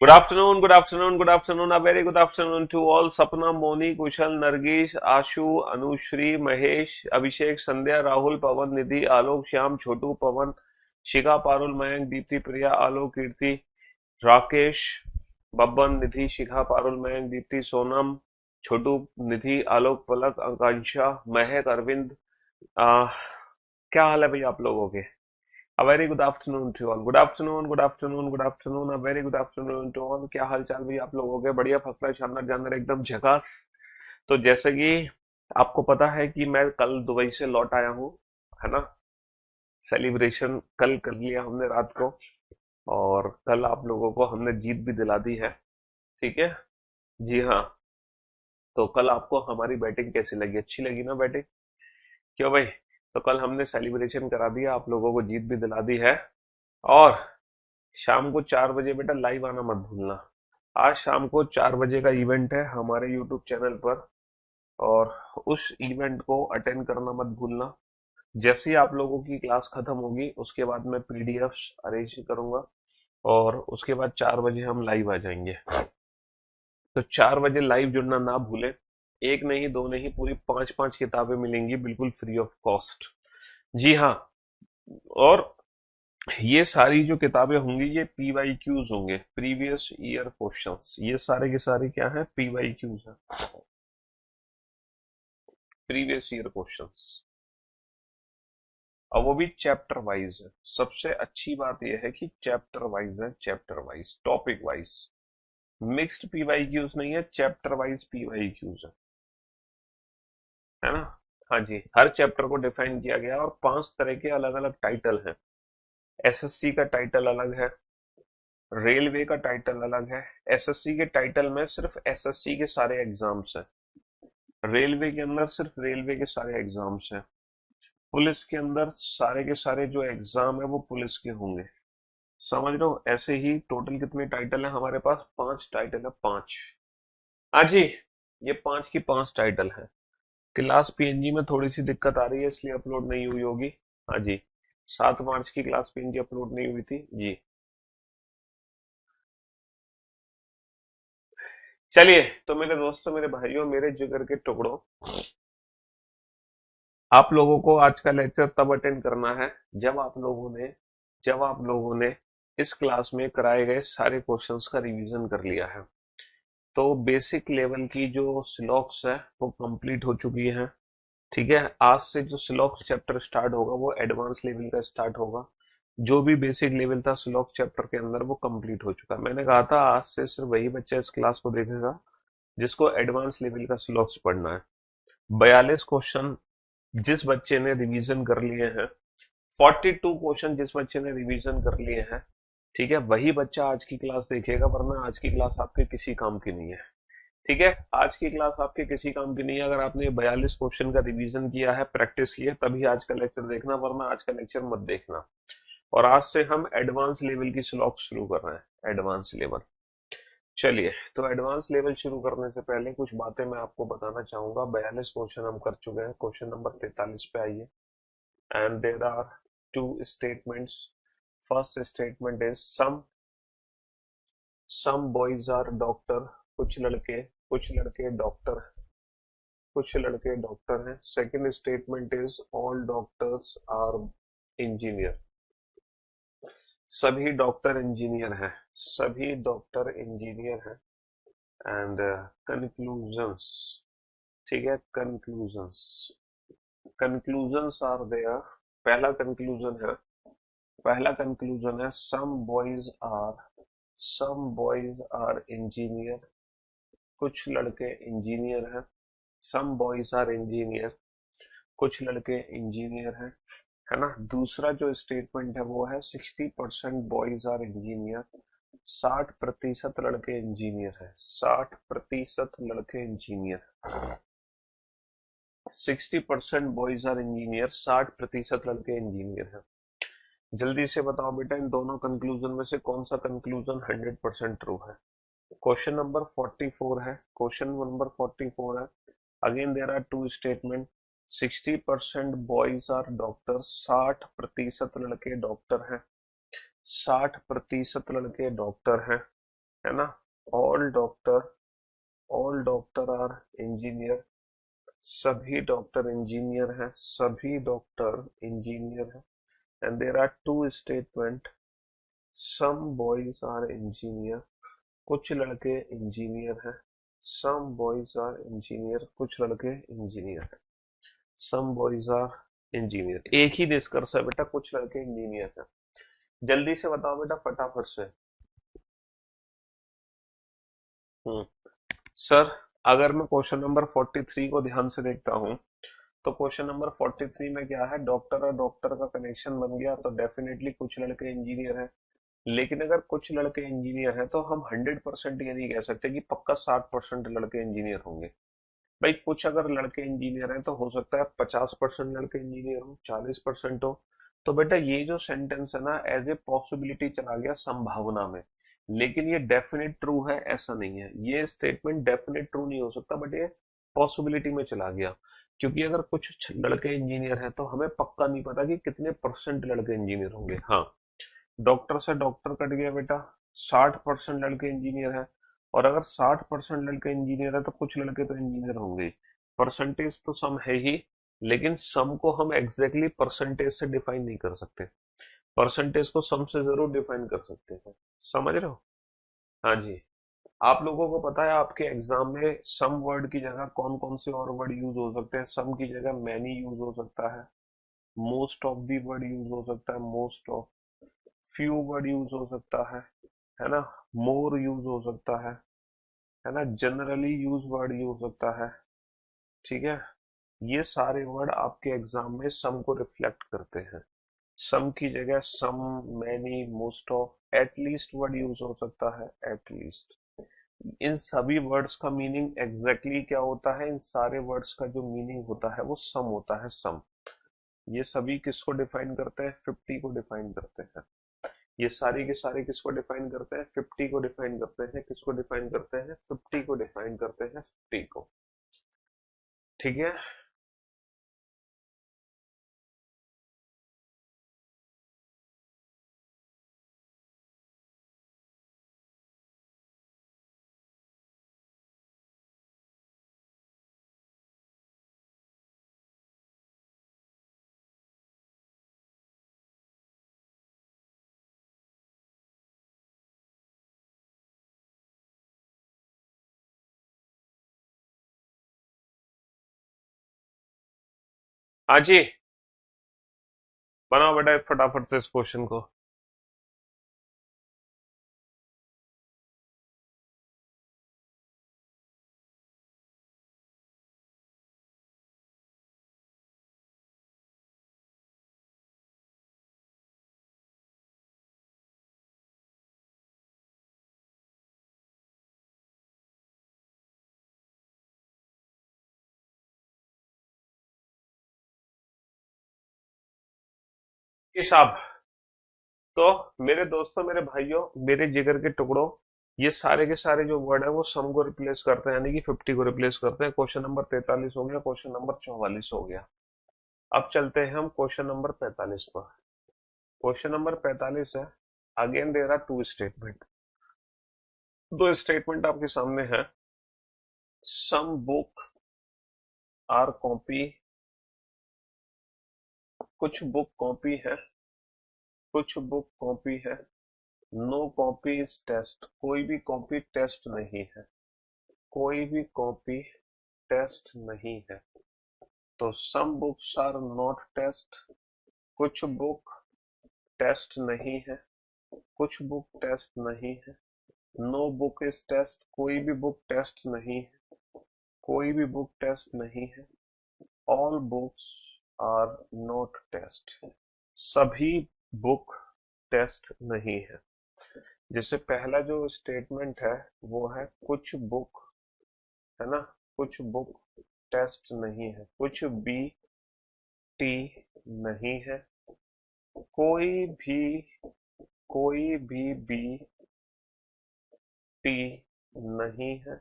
Good afternoon, good afternoon, good afternoon. A very good afternoon to all. Sapna, Moni, Kushal, Nargis, Ashu, Anushri, Mahesh, Abhishek, Sandhya, Rahul, Pawan, Nidhi, Alok, Shyam, Chotu, Pawan, Shika, Parul, Mayank, Deepti, Priya, Alok, Kirti, Rakesh, Babban, Nidhi, Shikha, Parul, Mayank, Deepti, Sonam, छोटू निधि आलोक पलक आकांक्षा महक अरविंद आ, क्या हाल है भाई आप लोगों के? A very good afternoon to all. Good afternoon, good afternoon, good afternoon. A very good afternoon to all. क्या हाल चाल भाई आप लोगों के? बढ़िया, फर्स्ट क्लास, शानदार, जानदार, एकदम झकास। तो जैसे कि आपको पता है कि मैं कल दुबई से लौट आया हूँ, है ना। सेलिब्रेशन कल कर लिया हमने रात को, और कल आप लोगों को हमने जीत भी दिला दी है। ठीक है। जी हाँ। तो कल आपको हमारी बैटिंग कैसी लगी? अच्छी लगी ना बैटिंग? क्यों भाई? तो कल हमने सेलिब्रेशन करा दिया, आप लोगों को जीत भी दिला दी है। और शाम को 4 बजे बेटा लाइव आना मत भूलना। आज शाम को 4 बजे का इवेंट है हमारे यूट्यूब चैनल पर, और उस इवेंट को अटेंड करना मत भूलना। जैसे ही आप लोगों की क्लास खत्म होगी उसके बाद मैं पीडीएफ अरेंज करूंगा, और उसके बाद 4 बजे हम लाइव आ जाएंगे। तो 4 बजे लाइव जुड़ना ना भूले। एक नहीं, दो नहीं, पूरी पांच पांच किताबें मिलेंगी बिल्कुल फ्री ऑफ कॉस्ट। जी हाँ। और ये सारी जो किताबें होंगी ये पीवाईक्यूज होंगे, प्रीवियस ईयर क्वेश्चंस। ये सारे के सारे क्या है? पीवाईक्यूज है, प्रीवियस ईयर क्वेश्चंस। और वो भी चैप्टर वाइज है। सबसे अच्छी बात यह है कि चैप्टर वाइज है, chapter wise, topic wise. Mixed PYQs नहीं है, चैप्टर वाइज पीवाईक्यूज है ना। हाँ जी, हर चैप्टर को डिफाइन किया गया, और 5 तरह के अलग अलग टाइटल हैं। एसएससी का टाइटल अलग है, रेलवे का टाइटल अलग है। एसएससी के टाइटल में सिर्फ एसएससी के सारे एग्जाम्स हैं, रेलवे के अंदर सिर्फ रेलवे के सारे एग्जाम्स हैं, पुलिस के अंदर सारे के सारे जो एग्जाम है वो पुलिस के होंगे। समझ रहे हो? ऐसे ही टोटल कितने टाइटल है हमारे पास? 5 टाइटल है, 5। हाँ जी, ये 5 की 5 टाइटल है। क्लास पीएनजी में थोड़ी सी दिक्कत आ रही है, इसलिए अपलोड नहीं हुई होगी। हाँ जी, 7 मार्च की क्लास पीएनजी अपलोड नहीं हुई थी जी। चलिए, तो मेरे दोस्तों, मेरे भाइयों, मेरे जिगर के टुकड़ों, आप लोगों को आज का लेक्चर तब अटेंड करना है जब आप लोगों ने इस क्लास में कराए गए सारे क्वेश्चंस का रिवीजन कर लिया है। तो बेसिक लेवल की जो सिलॉक्स है वो कंप्लीट हो चुकी है। ठीक है। आज से जो सिलॉक्स चैप्टर स्टार्ट होगा वो एडवांस लेवल का स्टार्ट होगा। जो भी बेसिक लेवल था सिलॉक्स चैप्टर के अंदर वो कंप्लीट हो चुका है। मैंने कहा था आज से सिर्फ वही बच्चा इस क्लास को देखेगा जिसको एडवांस लेवल का सिलॉक्स पढ़ना है। 42 क्वेश्चन जिस बच्चे ने रिवीजन कर लिए हैं, 42 क्वेश्चन जिस बच्चे ने रिवीजन कर लिए हैं, ठीक है, वही बच्चा आज की क्लास देखेगा, वरना आज की क्लास आपके किसी काम की नहीं है। ठीक है, आज की क्लास आपके किसी काम की नहीं है। अगर आपने 42 क्वेश्चन का रिवीजन किया है, प्रैक्टिस की है, तभी आज का लेक्चर देखना, वरना आज का लेक्चर मत देखना। और आज से हम एडवांस लेवल की स्लॉक शुरू कर रहे हैं, एडवांस लेवल। चलिए, तो एडवांस लेवल शुरू करने से पहले कुछ बातें मैं आपको बताना चाहूंगा। 42 क्वेश्चन हम कर चुके हैं, क्वेश्चन नंबर 43 पे आइए। And there are two statements. First statement is some boys are doctor. कुछ लड़के डॉक्टर, कुछ लड़के डॉक्टर हैं। Second statement is all doctors are engineer. सभी डॉक्टर इंजीनियर हैं, सभी डॉक्टर इंजीनियर हैं। एंड कंक्लूजन्स, ठीक है, कंक्लूजन्स, कंक्लूजन्स आर देयर। पहला कंक्लूजन है, पहला कंक्लूजन है सम बॉयज आर इंजीनियर। कुछ लड़के इंजीनियर हैं। सम बॉयज आर इंजीनियर, कुछ लड़के इंजीनियर हैं, है ना। दूसरा जो स्टेटमेंट है वो है 60% बॉयज आर इंजीनियर। 60% लड़के इंजीनियर हैं, 60% लड़के इंजीनियर। 60% बॉयज आर इंजीनियर, 60% लड़के इंजीनियर हैं। जल्दी से बताओ बेटा, इन दोनों कंक्लूजन में से कौन सा कंक्लूजन 100% ट्रू है? क्वेश्चन नंबर 44 है, क्वेश्चन नंबर 44 है। Again there are two statement. 60% boys are doctor, 60% लड़के डॉक्टर हैं, 60% लड़के डॉक्टर हैं। है ना। All doctor, all doctor are engineer, सभी डॉक्टर इंजीनियर हैं, सभी डॉक्टर इंजीनियर हैं। And there are two statement, some boys are engineer, कुछ लड़के इंजीनियर हैं, सम बॉयज आर इंजीनियर, कुछ लड़के इंजीनियर हैं, सम बॉयज आर इंजीनियर। एक ही निष्कर्ष है बेटा, कुछ लड़के इंजीनियर हैं। जल्दी से बताओ बेटा फटाफट से। सर, अगर मैं क्वेश्चन नंबर 43 को ध्यान से देखता हूं, तो क्वेश्चन नंबर 43 में क्या है, डॉक्टर और डॉक्टर का कनेक्शन बन गया, तो डेफिनेटली कुछ लड़के इंजीनियर हैं। लेकिन अगर कुछ लड़के इंजीनियर हैं तो हम 100% ये नहीं कह सकते कि पक्का 60% लड़के इंजीनियर होंगे। भाई कुछ अगर लड़के इंजीनियर हैं तो हो सकता है 50% लड़के इंजीनियर हो, 40% हो। तो बेटा ये जो सेंटेंस है ना, एज ए पॉसिबिलिटी चला गया संभावना में, लेकिन ये डेफिनेट ट्रू है ऐसा नहीं है। ये स्टेटमेंट डेफिनेट ट्रू नहीं हो सकता, बट ये पॉसिबिलिटी में चला गया। क्योंकि अगर कुछ लड़के इंजीनियर हैं तो हमें पक्का नहीं पता कि कितने परसेंट लड़के इंजीनियर होंगे। हाँ, डॉक्टर से डॉक्टर कट गया बेटा, 60% लड़के इंजीनियर हैं। और अगर 60% लड़के इंजीनियर है तो कुछ लड़के तो इंजीनियर होंगे ही। परसेंटेज तो सम है ही, लेकिन सम को हम एग्जैक्टली परसेंटेज से डिफाइन नहीं कर सकते। परसेंटेज को सम से जरूर डिफाइन कर सकते हैं। समझ रहे हो? हाँ जी। आप लोगों को पता है आपके एग्जाम में सम वर्ड की जगह कौन कौन से और वर्ड यूज हो सकते हैं? सम की जगह मैनी यूज हो सकता है, most of the word use हो सकता है, most of, few word use हो सकता है ना, मोर यूज हो सकता है ना, जनरली यूज वर्ड यूज हो सकता है। ठीक है, ये सारे वर्ड आपके एग्जाम में सम को रिफ्लेक्ट करते हैं। सम की जगह some, many, most of, at least word use हो सकता है, एटलीस्ट। इन सभी वर्ड्स का मीनिंग एग्जैक्टली क्या होता है? इन सारे वर्ड्स का जो मीनिंग होता है वो सम होता है, सम। ये सभी किसको डिफाइन करते हैं? 50 को डिफाइन करते हैं। ये सारे के सारे किसको डिफाइन करते हैं? 50 को डिफाइन करते हैं। किसको डिफाइन करते हैं? 50 को डिफाइन करते हैं, 50 को। ठीक है। हाँ जी, बनाओ बेटा फटाफट से इस क्वेश्चन को। हिसाब। तो मेरे दोस्तों, मेरे भाइयों, मेरे जिगर के टुकड़ों, ये सारे के सारे जो वर्ड है वो सम को रिप्लेस करते हैं, यानी कि 50 को रिप्लेस करते हैं। क्वेश्चन नंबर 43 हो गया, क्वेश्चन नंबर 44 हो गया। अब चलते हैं हम क्वेश्चन नंबर 45 पर। क्वेश्चन नंबर 45 है, again there are two statement. दो स्टेटमेंट आपके सामने है। सम बुक आर कॉपी, कुछ बुक कॉपी है, कुछ बुक कॉपी है। नो कॉपी इज टेस्ट, कोई भी कॉपी टेस्ट नहीं है, कोई भी कॉपी टेस्ट नहीं है। तो some books are not test, कुछ बुक टेस्ट नहीं है, कुछ बुक टेस्ट नहीं है। नो बुक इज टेस्ट, कोई भी बुक टेस्ट नहीं है, कोई भी बुक टेस्ट नहीं है। All books are not test, सभी बुक टेस्ट नहीं है। जैसे पहला जो स्टेटमेंट है वो है कुछ बुक, है ना, कुछ बुक टेस्ट नहीं है, कुछ बी टी नहीं है, कोई भी, कोई भी बी टी नहीं है,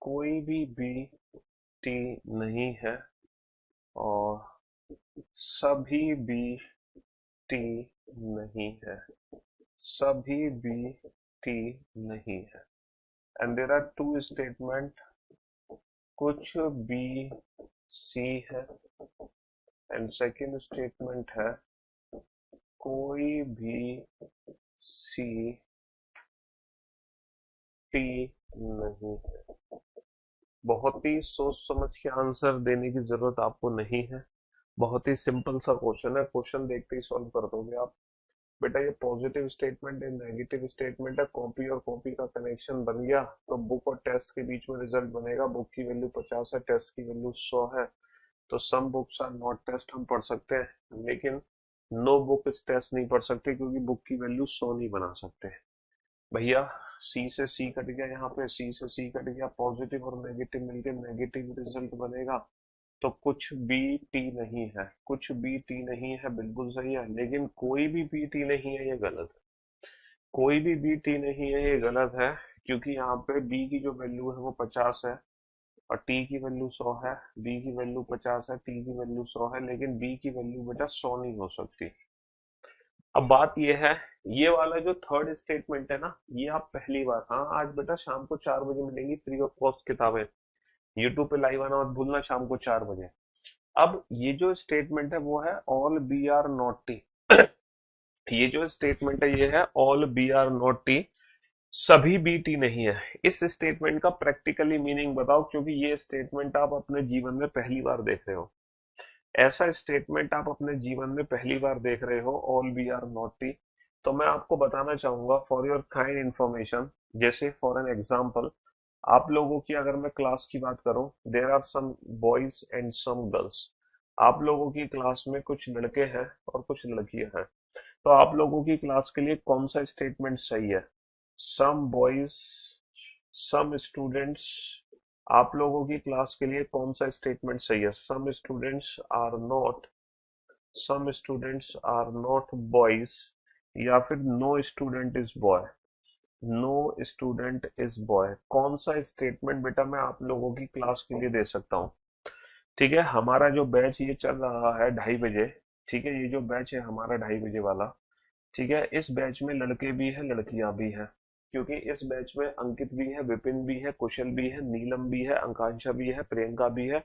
कोई भी बी टी नहीं है, और सभी बी टी नहीं है, सभी बी टी नहीं है। And there are two statement, कुछ बी सी है, एंड सेकेंड स्टेटमेंट है कोई भी सी टी नहीं है। बहुत ही सोच समझ के आंसर देने की जरूरत आपको नहीं है, बहुत ही सिंपल सा क्वेश्चन है, क्वेश्चन देखते ही सॉल्व कर दोगे आप। बेटा ये पॉजिटिव स्टेटमेंट है, नेगेटिव स्टेटमेंट है, कॉपी और कॉपी का कनेक्शन बन गया तो बुक और टेस्ट के बीच में रिजल्ट बनेगा। बुक की वैल्यू 50 है, टेस्ट की वैल्यू 100 है, तो some books are not test हम पढ़ सकते हैं, लेकिन नो बुक इज टेस्ट नहीं पढ़ सकते क्योंकि बुक की वैल्यू 100 नहीं बना सकते। भैया सी से सी कट गया, यहाँ पे सी से सी कट गया, पॉजिटिव और नेगेटिव मिलके नेगेटिव रिजल्ट बनेगा। तो कुछ बी टी नहीं है, कुछ बी टी नहीं है बिल्कुल सही है, लेकिन कोई भी बी टी नहीं है ये गलत है। कोई भी बी टी नहीं है ये गलत है, क्योंकि यहाँ पे बी की जो वैल्यू है वो 50 है और टी की वैल्यू 100 है। बी की वैल्यू 50 है, टी की वैल्यू 100 है, लेकिन बी की वैल्यू बेटा 100 नहीं हो सकती। अब बात ये है, ये वाला जो थर्ड स्टेटमेंट है ना, ये आप पहली बार, हाँ आज बेटा शाम को 4 बजे मिलेंगी फ्री ऑफ कॉस्ट किताबें, यूट्यूब पे लाइव आना मत भूलना शाम को 4 बजे। अब ये जो स्टेटमेंट है वो है all B are not T. ये जो स्टेटमेंट है ये है all B are not T, सभी बी टी नहीं है। इस स्टेटमेंट का प्रैक्टिकली मीनिंग बताओ, क्योंकि ये स्टेटमेंट आप अपने जीवन में पहली बार देख रहे हो। ऐसा स्टेटमेंट आप अपने जीवन में पहली बार देख रहे हो, all B are not T. तो मैं आपको बताना चाहूंगा फॉर योर काइंड इंफॉर्मेशन, जैसे फॉर एन एग्जांपल, आप लोगों की अगर मैं क्लास की बात करूं, there are some boys and some girls. आप लोगों की क्लास में कुछ लड़के हैं और कुछ लड़कियां हैं। तो आप लोगों की क्लास के लिए कौन सा स्टेटमेंट सही है? Some boys, some students. आप लोगों की क्लास के लिए कौन सा स्टेटमेंट सही है? Some students are not, some students are not boys, या फिर no student is boy, no student is boy. कौन सा स्टेटमेंट बेटा मैं आप लोगों की क्लास के लिए दे सकता हूँ? ठीक है, हमारा जो बैच ये चल रहा है 2:30 बजे, ठीक है, ये जो बैच है हमारा 2:30 बजे वाला, ठीक है, इस बैच में लड़के भी हैं लड़कियां भी हैं, क्योंकि इस बैच में अंकित भी है, विपिन भी है, कुशल भी है, नीलम भी है, आकांक्षा भी है, प्रियंका भी है,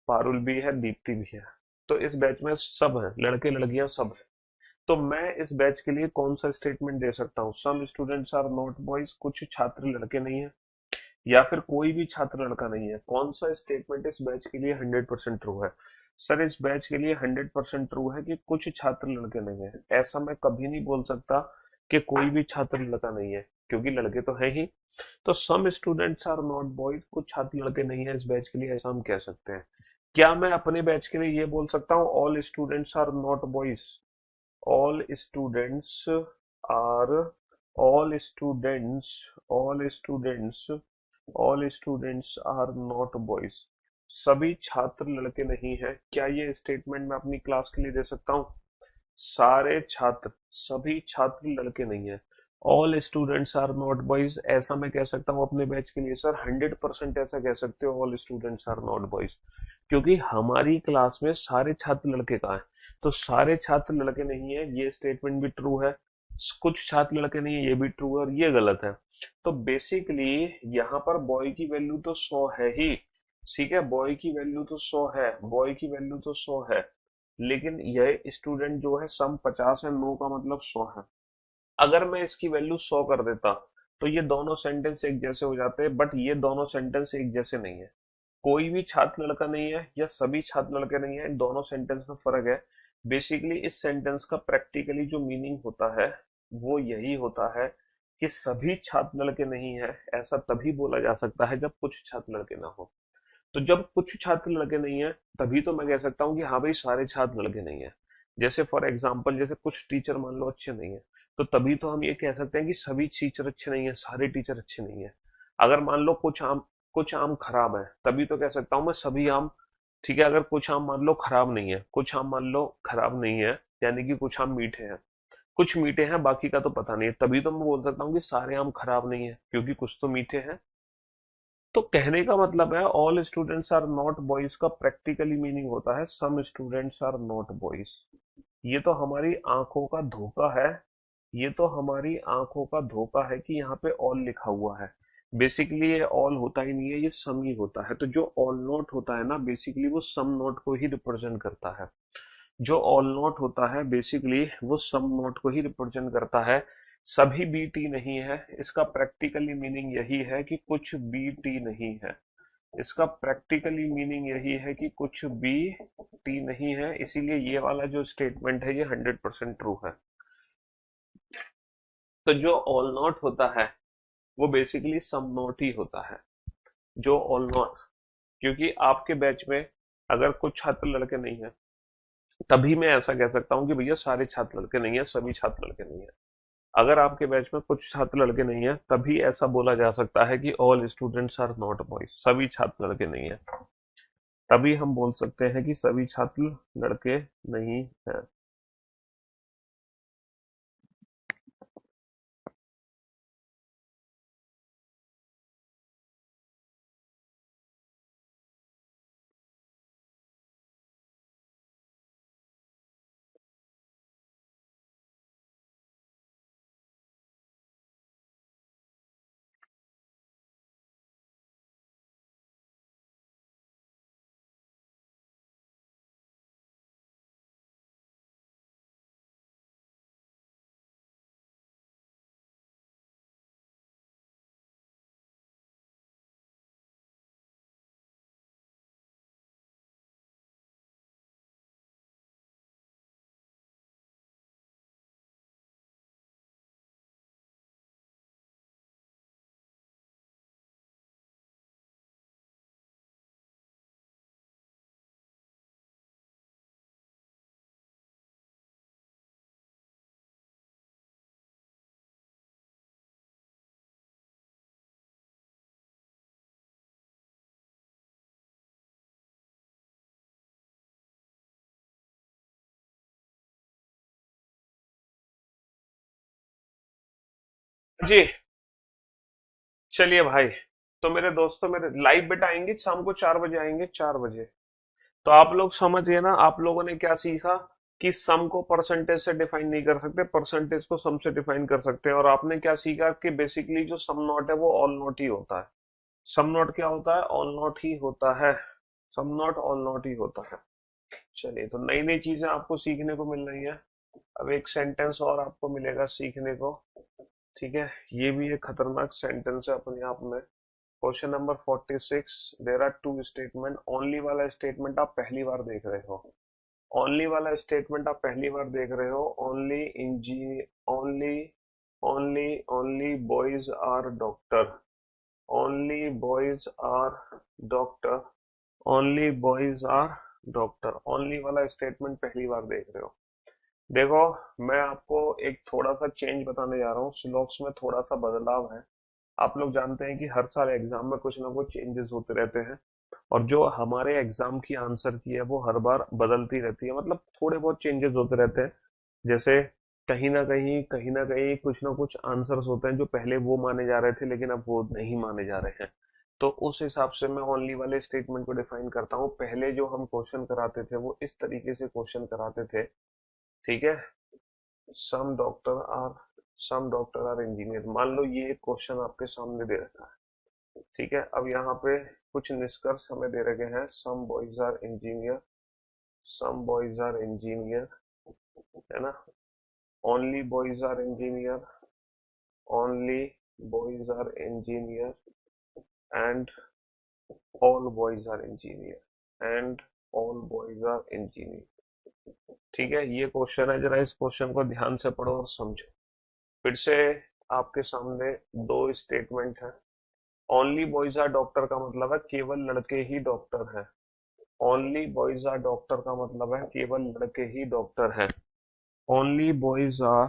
पारुल भी है, दीप्ति भी है। तो इस बैच में सब है, लड़के लड़कियां सब है। तो मैं इस बैच के लिए कौन सा स्टेटमेंट दे सकता हूँ? Some students are not boys, कुछ छात्र लड़के नहीं है, या फिर कोई भी छात्र लड़का नहीं है। कौन सा स्टेटमेंट इस बैच के लिए 100% ट्रू है? सर इस बैच के लिए 100% ट्रू है कि कुछ छात्र लड़के नहीं है। ऐसा मैं कभी नहीं बोल सकता कि कोई भी छात्र लड़का नहीं है, क्योंकि लड़के तो है ही। तो some students are not boys, कुछ छात्र लड़के नहीं है इस बैच के लिए, ऐसा हम कह सकते हैं। क्या मैं अपने बैच के लिए ये बोल सकता हूँ all students are not boys? all students are, all students, all students, all students are not boys। सभी छात्र लड़के नहीं है, क्या ये स्टेटमेंट मैं अपनी क्लास के लिए दे सकता हूँ? सारे छात्र, सभी छात्र लड़के नहीं है, all students are not boys, ऐसा मैं कह सकता हूँ अपने बैच के लिए? सर 100% ऐसा कह सकते हो all students are not boys, क्योंकि हमारी क्लास में सारे छात्र लड़के कहाँ हैं? तो सारे छात्र लड़के नहीं है, ये स्टेटमेंट भी ट्रू है। कुछ छात्र लड़के नहीं है, ये भी ट्रू है और ये गलत है। तो बेसिकली यहाँ पर बॉय की वैल्यू तो 100 है ही, ठीक है, बॉय की वैल्यू तो 100 है, बॉय की वैल्यू तो 100 है, लेकिन यह स्टूडेंट जो है सम 50 है, नो का मतलब 100 है। अगर मैं इसकी वैल्यू 100 कर देता तो ये दोनों सेंटेंस एक जैसे हो जाते, बट ये दोनों सेंटेंस एक जैसे नहीं है। कोई भी छात्र लड़का नहीं है या सभी छात्र लड़के नहीं है, इन दोनों सेंटेंस में फर्क है। बेसिकली इस सेंटेंस का प्रैक्टिकली जो मीनिंग होता है वो यही होता है कि सभी छात्र लड़के नहीं है, ऐसा तभी बोला जा सकता है जब कुछ छात्र लड़के ना हो। तो जब कुछ छात्र लड़के नहीं है तभी तो मैं कह सकता हूँ कि हाँ भाई सारे छात्र लड़के नहीं है। जैसे फॉर एग्जाम्पल, जैसे कुछ टीचर मान लो अच्छे नहीं है, तो तभी तो हम ये कह सकते हैं कि सभी टीचर अच्छे नहीं है, सारे टीचर अच्छे नहीं है। अगर मान लो कुछ आम खराब है, तभी तो कह सकता हूँ मैं सभी आम, ठीक है, अगर कुछ आम मान लो खराब नहीं है, कुछ आम मान लो खराब नहीं है, यानी कि कुछ आम मीठे हैं, कुछ मीठे हैं बाकी का तो पता नहीं है, तभी तो मैं बोल सकता हूँ कि सारे आम खराब नहीं है क्योंकि कुछ तो मीठे हैं। तो कहने का मतलब है all students are not boys का प्रैक्टिकली मीनिंग होता है some students are not boys. ये तो हमारी आंखों का धोखा है, ये तो हमारी आंखों का धोखा है कि यहाँ पे ऑल लिखा हुआ है। बेसिकली ये ऑल होता ही नहीं है, ये सम ही होता है। तो जो ऑल नोट होता है ना, बेसिकली वो सम नोट को ही रिप्रेजेंट करता है। जो ऑल नोट होता है बेसिकली वो सम नोट को ही रिप्रेजेंट करता है। सभी बी टी नहीं है, इसका प्रैक्टिकली मीनिंग यही है कि कुछ बी टी नहीं है। इसका प्रैक्टिकली मीनिंग यही है कि कुछ बी टी नहीं है, इसीलिए ये वाला जो स्टेटमेंट है ये 100% ट्रू है। तो जो ऑल नॉट होता है वो बेसिकली सम नॉट ही होता है। जो ऑल नॉट, क्योंकि आपके बैच में अगर कुछ छात्र लड़के नहीं है, तभी मैं ऐसा कह सकता हूँ कि भैया सारे छात्र लड़के नहीं है, सभी छात्र लड़के नहीं है। अगर आपके बैच में कुछ छात्र लड़के नहीं है, तभी ऐसा बोला जा सकता है कि all students are not boys, सभी छात्र लड़के नहीं है। तभी हम बोल सकते हैं कि सभी छात्र लड़के नहीं है। जी, चलिए भाई। तो मेरे दोस्तों, मेरे लाइव बेटा आएंगे शाम को 4 बजे, आएंगे 4 बजे। तो आप लोग समझिए ना, आप लोगों ने क्या सीखा कि सम को परसेंटेज से डिफाइन नहीं कर सकते, परसेंटेज को सम से डिफाइन कर सकते हैं। और आपने क्या सीखा कि बेसिकली जो सम नॉट है वो ऑल नॉट ही होता है। सम नॉट क्या होता है? ऑल नॉट ही होता है। सम नॉट ऑल नॉट ही होता है। चलिए, तो नई नई चीजें आपको सीखने को मिल रही है। अब एक सेंटेंस और आपको मिलेगा सीखने को। ठीक है, ये भी एक खतरनाक सेंटेंस है अपने आप में। Question number 46, there are two statement. Only वाला स्टेटमेंट आप पहली बार देख रहे हो। ओनली वाला स्टेटमेंट आप पहली बार देख रहे हो। ओनली इंजी only only only boys are doctor. Only boys are doctor. Only boys are doctor. Only वाला स्टेटमेंट पहली बार देख रहे हो। देखो, मैं आपको एक थोड़ा सा चेंज बताने जा रहा हूँ। स्लॉक्स में थोड़ा सा बदलाव है। आप लोग जानते हैं कि हर साल एग्जाम में कुछ ना कुछ चेंजेस होते रहते हैं। और जो हमारे एग्जाम की आंसर की है वो हर बार बदलती रहती है, मतलब थोड़े बहुत चेंजेस होते रहते हैं। जैसे कहीं ना कुछ आंसर्स होते हैं जो पहले वो माने जा रहे थे लेकिन अब वो नहीं माने जा रहे हैं। तो उस हिसाब से मैं ओनली वाले स्टेटमेंट को डिफाइन करता हूँ। पहले जो हम क्वेश्चन कराते थे वो इस तरीके से क्वेश्चन कराते थे। ठीक है, some doctor are some doctor are engineer. मान लो ये एक क्वेश्चन आपके सामने दे रखा है। ठीक है, अब यहाँ पे कुछ निष्कर्ष हमें दे रखे हैं। Some boys are engineer, some boys are engineer, है ना। Only boys are engineer, only boys are engineer, and all boys are engineer, and all boys are engineer. ठीक है, ये क्वेश्चन है। जरा इस क्वेश्चन को ध्यान से पढ़ो और समझो। फिर से आपके सामने दो स्टेटमेंट है। ओनली बॉयज आर डॉक्टर का मतलब है केवल लड़के ही डॉक्टर हैं। ओनली बॉयज आर डॉक्टर का मतलब है केवल लड़के ही डॉक्टर हैं। ओनली बॉयज आर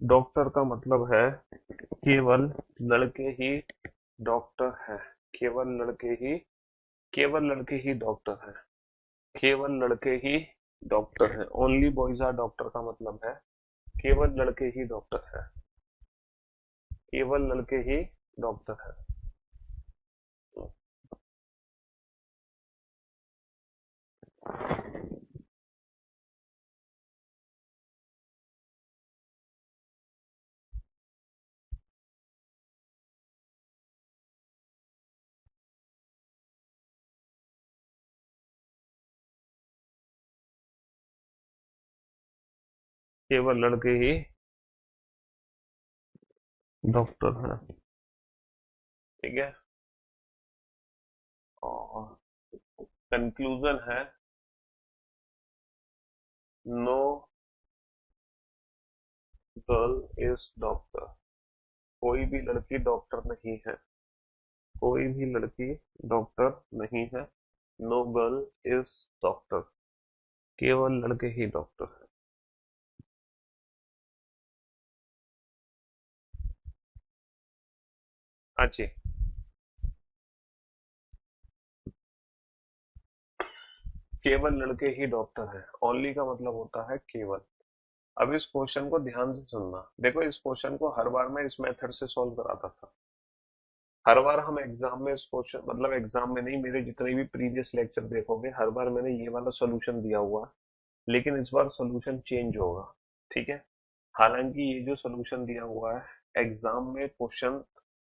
डॉक्टर का मतलब है केवल लड़के ही डॉक्टर हैं। केवल लड़के ही केवल लड़के ही डॉक्टर हैं। केवल लड़के ही डॉक्टर हैं। ओनली बॉयज आर डॉक्टर का मतलब है केवल लड़के ही डॉक्टर हैं। केवल लड़के ही डॉक्टर हैं। केवल लड़के ही डॉक्टर हैं। ठीक है। और कंक्लूजन है, नो गर्ल इज डॉक्टर। कोई भी लड़की डॉक्टर नहीं है। कोई भी लड़की डॉक्टर नहीं है। No girl is doctor. केवल लड़के ही डॉक्टर हैं। हाँ जी। केवल लड़के ही डॉक्टर हैं, ओनली का मतलब होता है केवल। अब इस क्वेश्चन को ध्यान से सुनना। देखो, इस क्वेश्चन को हर बार मैं इस मेथड से सॉल्व कराता था। हर बार हम एग्जाम में इस क्वेश्चन, मतलब एग्जाम में नहीं, मेरे जितने भी प्रीवियस लेक्चर देखोगे हर बार मैंने ये वाला सॉल्यूशन दिया हुआ। लेकिन इस बार सॉल्यूशन चेंज होगा। ठीक है। हालांकि ये जो सॉल्यूशन दिया हुआ है एग्जाम में क्वेश्चन,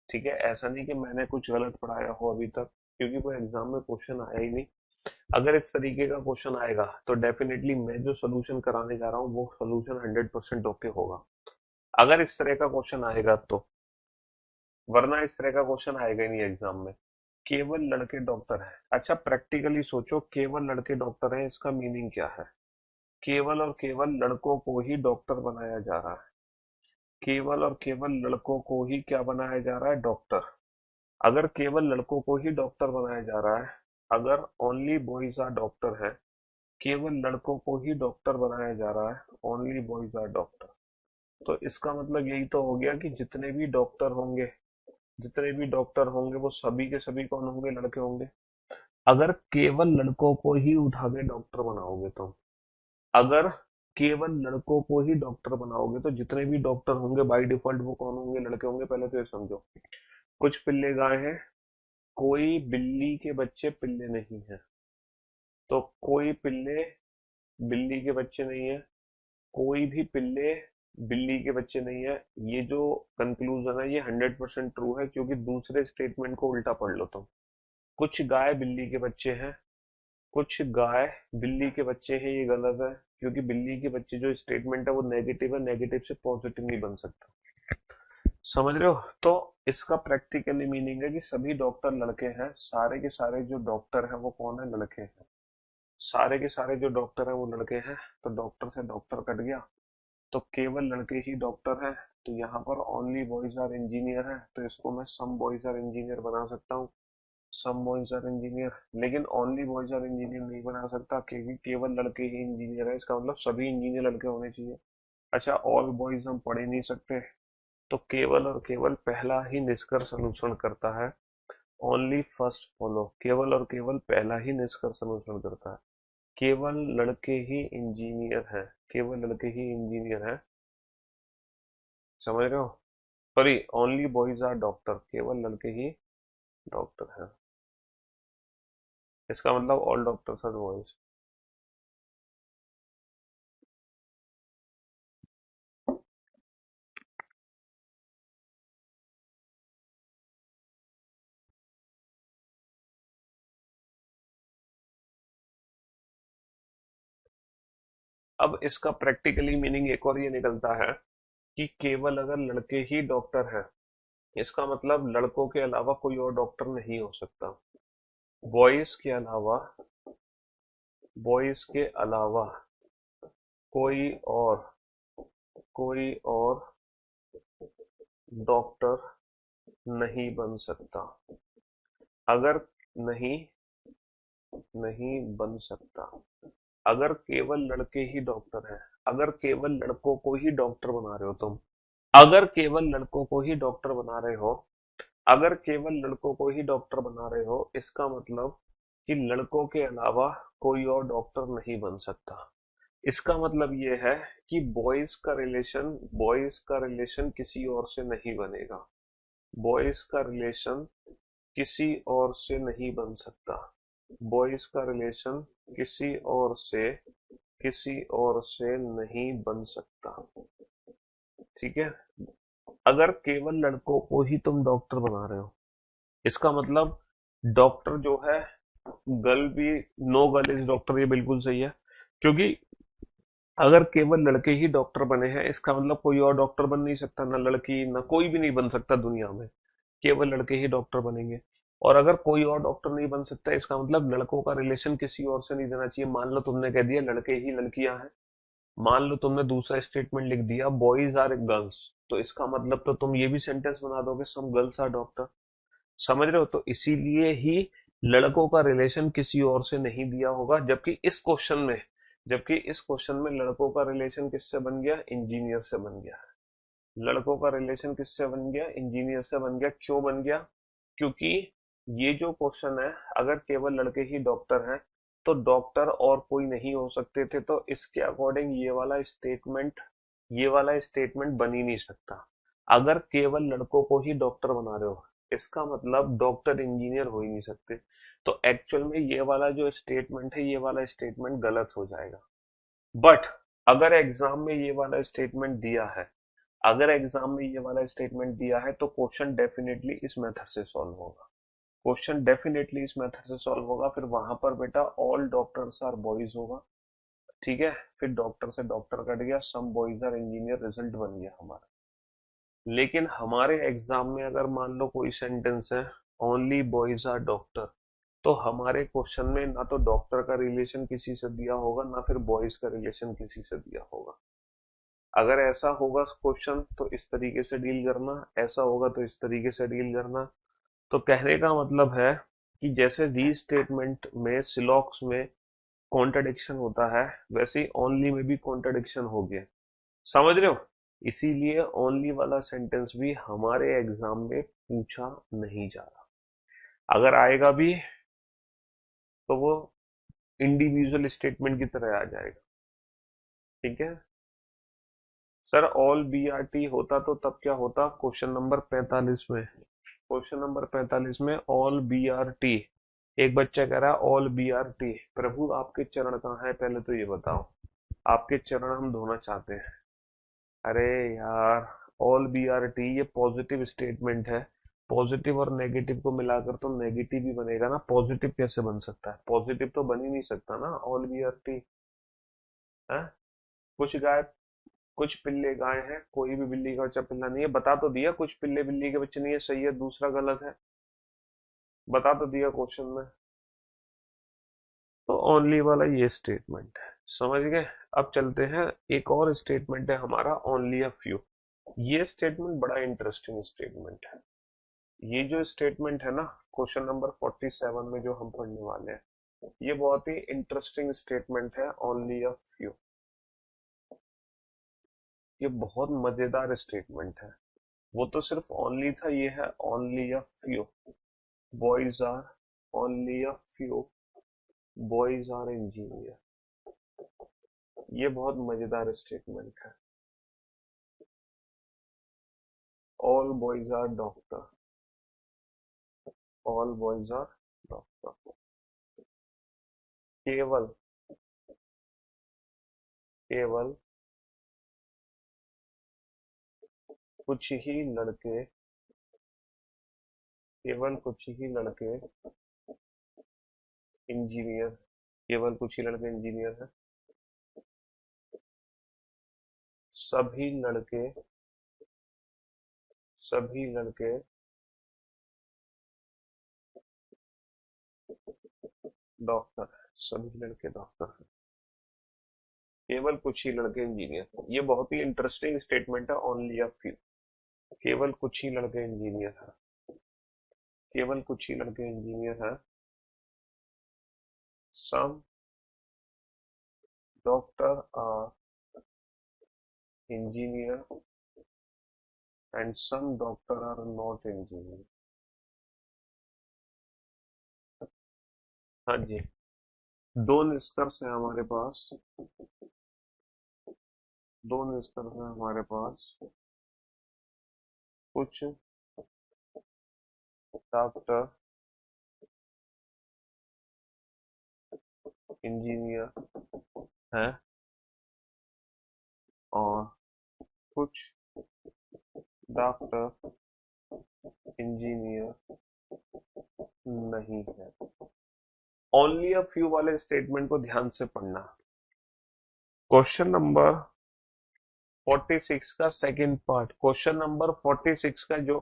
ठीक है, ऐसा नहीं कि मैंने कुछ गलत पढ़ाया हो अभी तक, क्योंकि कोई एग्जाम में क्वेश्चन आया ही नहीं। अगर इस तरीके का क्वेश्चन आएगा तो डेफिनेटली मैं जो सोल्यूशन कराने जा रहा हूँ वो सोल्यूशन 100% ओके होगा। अगर इस तरह का क्वेश्चन आएगा तो, वरना इस तरह का क्वेश्चन आएगा ही नहीं एग्जाम में। केवल लड़के डॉक्टर हैं। अच्छा, प्रैक्टिकली सोचो, केवल लड़के डॉक्टर हैं, इसका मीनिंग क्या है? केवल और केवल लड़कों को ही डॉक्टर बनाया जा रहा है। केवल और केवल लड़कों को ही क्या बनाया जा रहा है? डॉक्टर। अगर केवल लड़कों को ही डॉक्टर बनाया जा रहा है, अगर ओनली बॉयज आर डॉक्टर है, केवल लड़कों को ही डॉक्टर बनाया जा रहा है, ओनली बॉयज आर डॉक्टर, तो इसका मतलब यही तो हो गया कि जितने भी डॉक्टर होंगे, जितने भी डॉक्टर होंगे वो सभी के सभी कौन होंगे? लड़के होंगे। अगर केवल लड़कों को ही उठा के डॉक्टर बनाओगे तो, अगर केवल लड़कों को ही डॉक्टर बनाओगे तो जितने भी डॉक्टर होंगे बाय डिफॉल्ट वो कौन होंगे? लड़के होंगे। पहले तो ये समझो। कुछ पिल्ले गाय हैं, कोई बिल्ली के बच्चे पिल्ले नहीं है। तो कोई पिल्ले बिल्ली के बच्चे नहीं है, कोई भी पिल्ले बिल्ली के बच्चे नहीं है। ये जो कंक्लूजन है ये 100% ट्रू है, क्योंकि दूसरे स्टेटमेंट को उल्टा पढ़ लो तुम। कुछ गाय बिल्ली के बच्चे हैं, कुछ गाय बिल्ली के बच्चे हैं, ये गलत है, क्योंकि बिल्ली के बच्चे जो स्टेटमेंट है वो नेगेटिव है, नेगेटिव से पॉजिटिव नहीं बन सकता। समझ रहे हो? तो इसका प्रैक्टिकली मीनिंग है कि सभी डॉक्टर लड़के हैं, सारे के सारे जो डॉक्टर हैं वो कौन है? लड़के हैं। सारे के सारे जो डॉक्टर हैं वो लड़के हैं, तो डॉक्टर से डॉक्टर कट गया, तो केवल लड़के ही डॉक्टर हैं। तो यहाँ पर ओनली बॉयज आर इंजीनियर है, तो इसको मैं सम बॉयज आर इंजीनियर बना सकता हूँ। Some boys are engineer. लेकिन ओनली बॉयज आर इंजीनियर नहीं बना सकता, क्योंकि केवल लड़के ही इंजीनियर है, इसका मतलब सभी इंजीनियर लड़के होने चाहिए। अच्छा, ऑल बॉयज हम पढ़ ही नहीं सकते, तो केवल और केवल पहला ही निष्कर्ष अनुसरण करता है। Only first follow. केवल और केवल पहला ही निष्कर्ष अनुसरण करता है। केवल लड़के ही इंजीनियर है। केवल लड़के ही इंजीनियर है। समझ रहे हो? Sorry, only boys are doctor. केवल लड़के ही डॉक्टर हैं। इसका मतलब ऑल डॉक्टर्स आर बॉयज। अब इसका प्रैक्टिकली मीनिंग एक और ये निकलता है कि केवल अगर लड़के ही डॉक्टर हैं, इसका मतलब लड़कों के अलावा कोई और डॉक्टर नहीं हो सकता। बॉयज के अलावा, बॉयज के अलावा कोई और, कोई और डॉक्टर नहीं बन सकता। अगर नहीं, नहीं बन सकता। अगर केवल लड़के ही डॉक्टर हैं, अगर केवल लड़कों को ही डॉक्टर बना रहे हो तुम, अगर केवल लड़कों को ही डॉक्टर बना रहे हो, अगर केवल लड़कों को ही डॉक्टर बना रहे हो, इसका मतलब कि लड़कों के अलावा कोई और डॉक्टर नहीं बन सकता। इसका मतलब ये है कि बॉयज का रिलेशन किसी और से नहीं बनेगा। बॉयज का रिलेशन किसी और से नहीं बन सकता। बॉयज का रिलेशन किसी और से, किसी और से नहीं बन सकता। ठीक है। अगर केवल लड़कों को ही तुम डॉक्टर बना रहे हो, इसका मतलब डॉक्टर जो है, गर्ल भी, नो गर्ल इज डॉक्टर, ये बिल्कुल सही है, क्योंकि अगर केवल लड़के ही डॉक्टर बने हैं, इसका मतलब कोई और डॉक्टर बन नहीं सकता, ना लड़की ना कोई भी नहीं बन सकता दुनिया में, केवल लड़के ही डॉक्टर बनेंगे। और अगर कोई और डॉक्टर नहीं बन सकता, इसका मतलब लड़कों का रिलेशन किसी और से नहीं देना चाहिए। मान लो तुमने कह दिया लड़के ही लड़कियां हैं, मान लो तुमने दूसरा स्टेटमेंट लिख दिया बॉयज आर गर्ल्स, तो इसका मतलब तो तुम ये भी सेंटेंस बना दोगे सम गर्ल्स आर डॉक्टर। समझ रहे हो? तो इसीलिए ही लड़कों का रिलेशन किसी और से नहीं दिया होगा, जबकि इस क्वेश्चन में लड़कों का रिलेशन किससे बन गया? इंजीनियर से बन गया। लड़कों का रिलेशन किससे बन गया? इंजीनियर से बन गया। क्यों बन गया? क्योंकि ये जो क्वेश्चन है, अगर केवल लड़के ही डॉक्टर हैं तो डॉक्टर और कोई नहीं हो सकते थे, तो इसके अकॉर्डिंग ये वाला स्टेटमेंट बन ही नहीं सकता। अगर केवल लड़कों को ही डॉक्टर बना रहे हो, इसका मतलब डॉक्टर इंजीनियर हो ही नहीं सकते। तो एक्चुअल में ये वाला जो स्टेटमेंट है, ये वाला स्टेटमेंट गलत हो जाएगा। बट अगर एग्जाम में ये वाला स्टेटमेंट दिया है, अगर एग्जाम में ये वाला स्टेटमेंट दिया है, तो क्वेश्चन डेफिनेटली इस मेथड से सॉल्व होगा। क्वेश्चन डेफिनेटली इस मेथड से सॉल्व होगा। फिर वहां पर बेटा ऑल डॉक्टर्स आर बॉयज होगा। ठीक है, फिर डॉक्टर से डॉक्टर कट गया, some boys are engineer, result बन गया हमारा। लेकिन हमारे एग्जाम में अगर मान लो कोई सेंटेंस है ओनली बॉयज आर डॉक्टर, तो हमारे क्वेश्चन में ना तो डॉक्टर का रिलेशन किसी से दिया होगा, ना फिर बॉयज का रिलेशन किसी से दिया होगा। अगर ऐसा होगा क्वेश्चन तो इस तरीके से डील करना, ऐसा होगा तो इस तरीके से डील करना। तो कहने का मतलब है कि जैसे री स्टेटमेंट में सिलॉक्स में कॉन्ट्रडिक्शन होता है, वैसे ही ओनली में भी कॉन्ट्रडिक्शन हो गया। समझ रहे हो? इसीलिए ओनली वाला सेंटेंस भी हमारे एग्जाम में पूछा नहीं जा रहा। अगर आएगा भी तो वो इंडिविजुअल स्टेटमेंट की तरह आ जाएगा। ठीक है sir, all B R T होता तो तब क्या होता? क्वेश्चन नंबर 45 में, क्वेश्चन नंबर 45 में ऑल बी आर टी। एक बच्चा कह रहा है ऑल बी आर टी, प्रभु आपके चरण कहाँ है, पहले तो ये बताओ। आपके चरण हम धोना चाहते हैं। अरे यार, ऑल बी आर टी ये पॉजिटिव स्टेटमेंट है। पॉजिटिव और नेगेटिव को मिलाकर तो नेगेटिव ही बनेगा ना, पॉजिटिव कैसे बन सकता है? पॉजिटिव तो बन ही नहीं सकता ना ऑल बी आर टी है। कुछ गाय कुछ पिल्ले गाय हैं, कोई भी बिल्ली का बच्चा पिल्ला नहीं है। बता तो दिया कुछ पिल्ले बिल्ली के बच्चे नहीं है, सही है, दूसरा गलत है। बता तो दिया क्वेश्चन में। तो ओनली वाला ये स्टेटमेंट है, समझ गए? अब चलते हैं, एक और स्टेटमेंट है हमारा ओनली अ फ्यू। ये स्टेटमेंट बड़ा इंटरेस्टिंग स्टेटमेंट है। ये जो स्टेटमेंट है ना, क्वेश्चन नंबर 47 में जो हम पढ़ने वाले हैं, ये बहुत ही इंटरेस्टिंग स्टेटमेंट है, ओनली अ फ्यू। ये बहुत मजेदार स्टेटमेंट है। वो तो सिर्फ ओनली था, ये है only a few boys are, only a few boys are engineer. ये बहुत मजेदार स्टेटमेंट है। All boys are doctor, all boys are doctor. केवल केवल कुछ ही लड़के, केवल कुछ ही लड़के इंजीनियर, केवल कुछ ही लड़के इंजीनियर हैं। सभी लड़के, सभी लड़के डॉक्टर हैं, सभी लड़के डॉक्टर हैं, केवल कुछ ही लड़के इंजीनियर हैं। ये बहुत ही इंटरेस्टिंग स्टेटमेंट है, ओनली अ फ्यू। केवल कुछ ही लड़के इंजीनियर हैं, केवल कुछ ही लड़के इंजीनियर हैं। Some doctor are engineer and some doctor are not engineer. हाँ जी, दो निष्कर्ष है हमारे पास, दो निष्कर्ष है हमारे पास। कुछ डॉक्टर इंजीनियर हैं और कुछ डॉक्टर इंजीनियर नहीं है। ओनली अ फ्यू वाले स्टेटमेंट को ध्यान से पढ़ना। क्वेश्चन नंबर 46 का सेकंड पार्ट, क्वेश्चन नंबर 46 का जो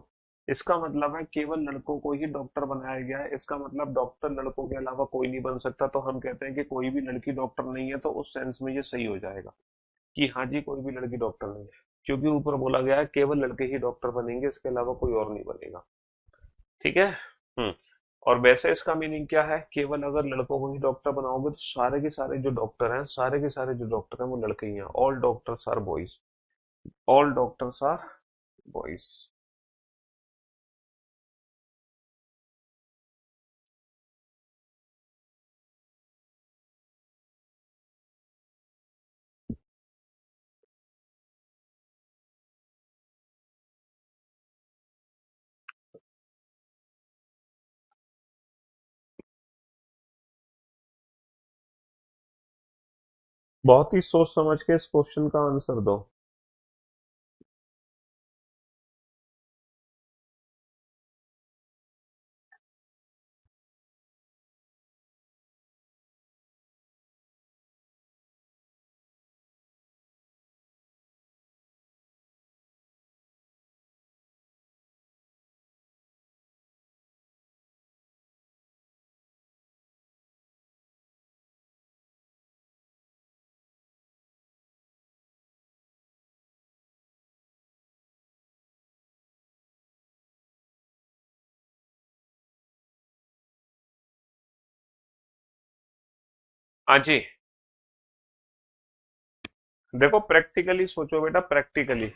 इसका मतलब है केवल लड़कों को ही डॉक्टर बनाया गया है, इसका मतलब डॉक्टर लड़कों के अलावा कोई नहीं बन सकता, तो हम कहते हैं कि कोई भी लड़की डॉक्टर नहीं है, तो उस सेंस में ये सही हो जाएगा कि हाँ जी कोई भी लड़की डॉक्टर नहीं है, क्योंकि ऊपर बोला गया है केवल लड़के ही डॉक्टर बनेंगे, इसके अलावा कोई और नहीं बनेगा। ठीक है। हम्म। और वैसे इसका मीनिंग क्या है, केवल अगर लड़कों को ही डॉक्टर बनाओगे तो सारे के सारे जो डॉक्टर हैं, सारे के सारे जो डॉक्टर हैं वो लड़के ही हैं, all doctors are boys, all doctors are boys. बहुत ही सोच समझ के इस क्वेश्चन का आंसर दो। हाँ जी। देखो प्रैक्टिकली सोचो बेटा, प्रैक्टिकली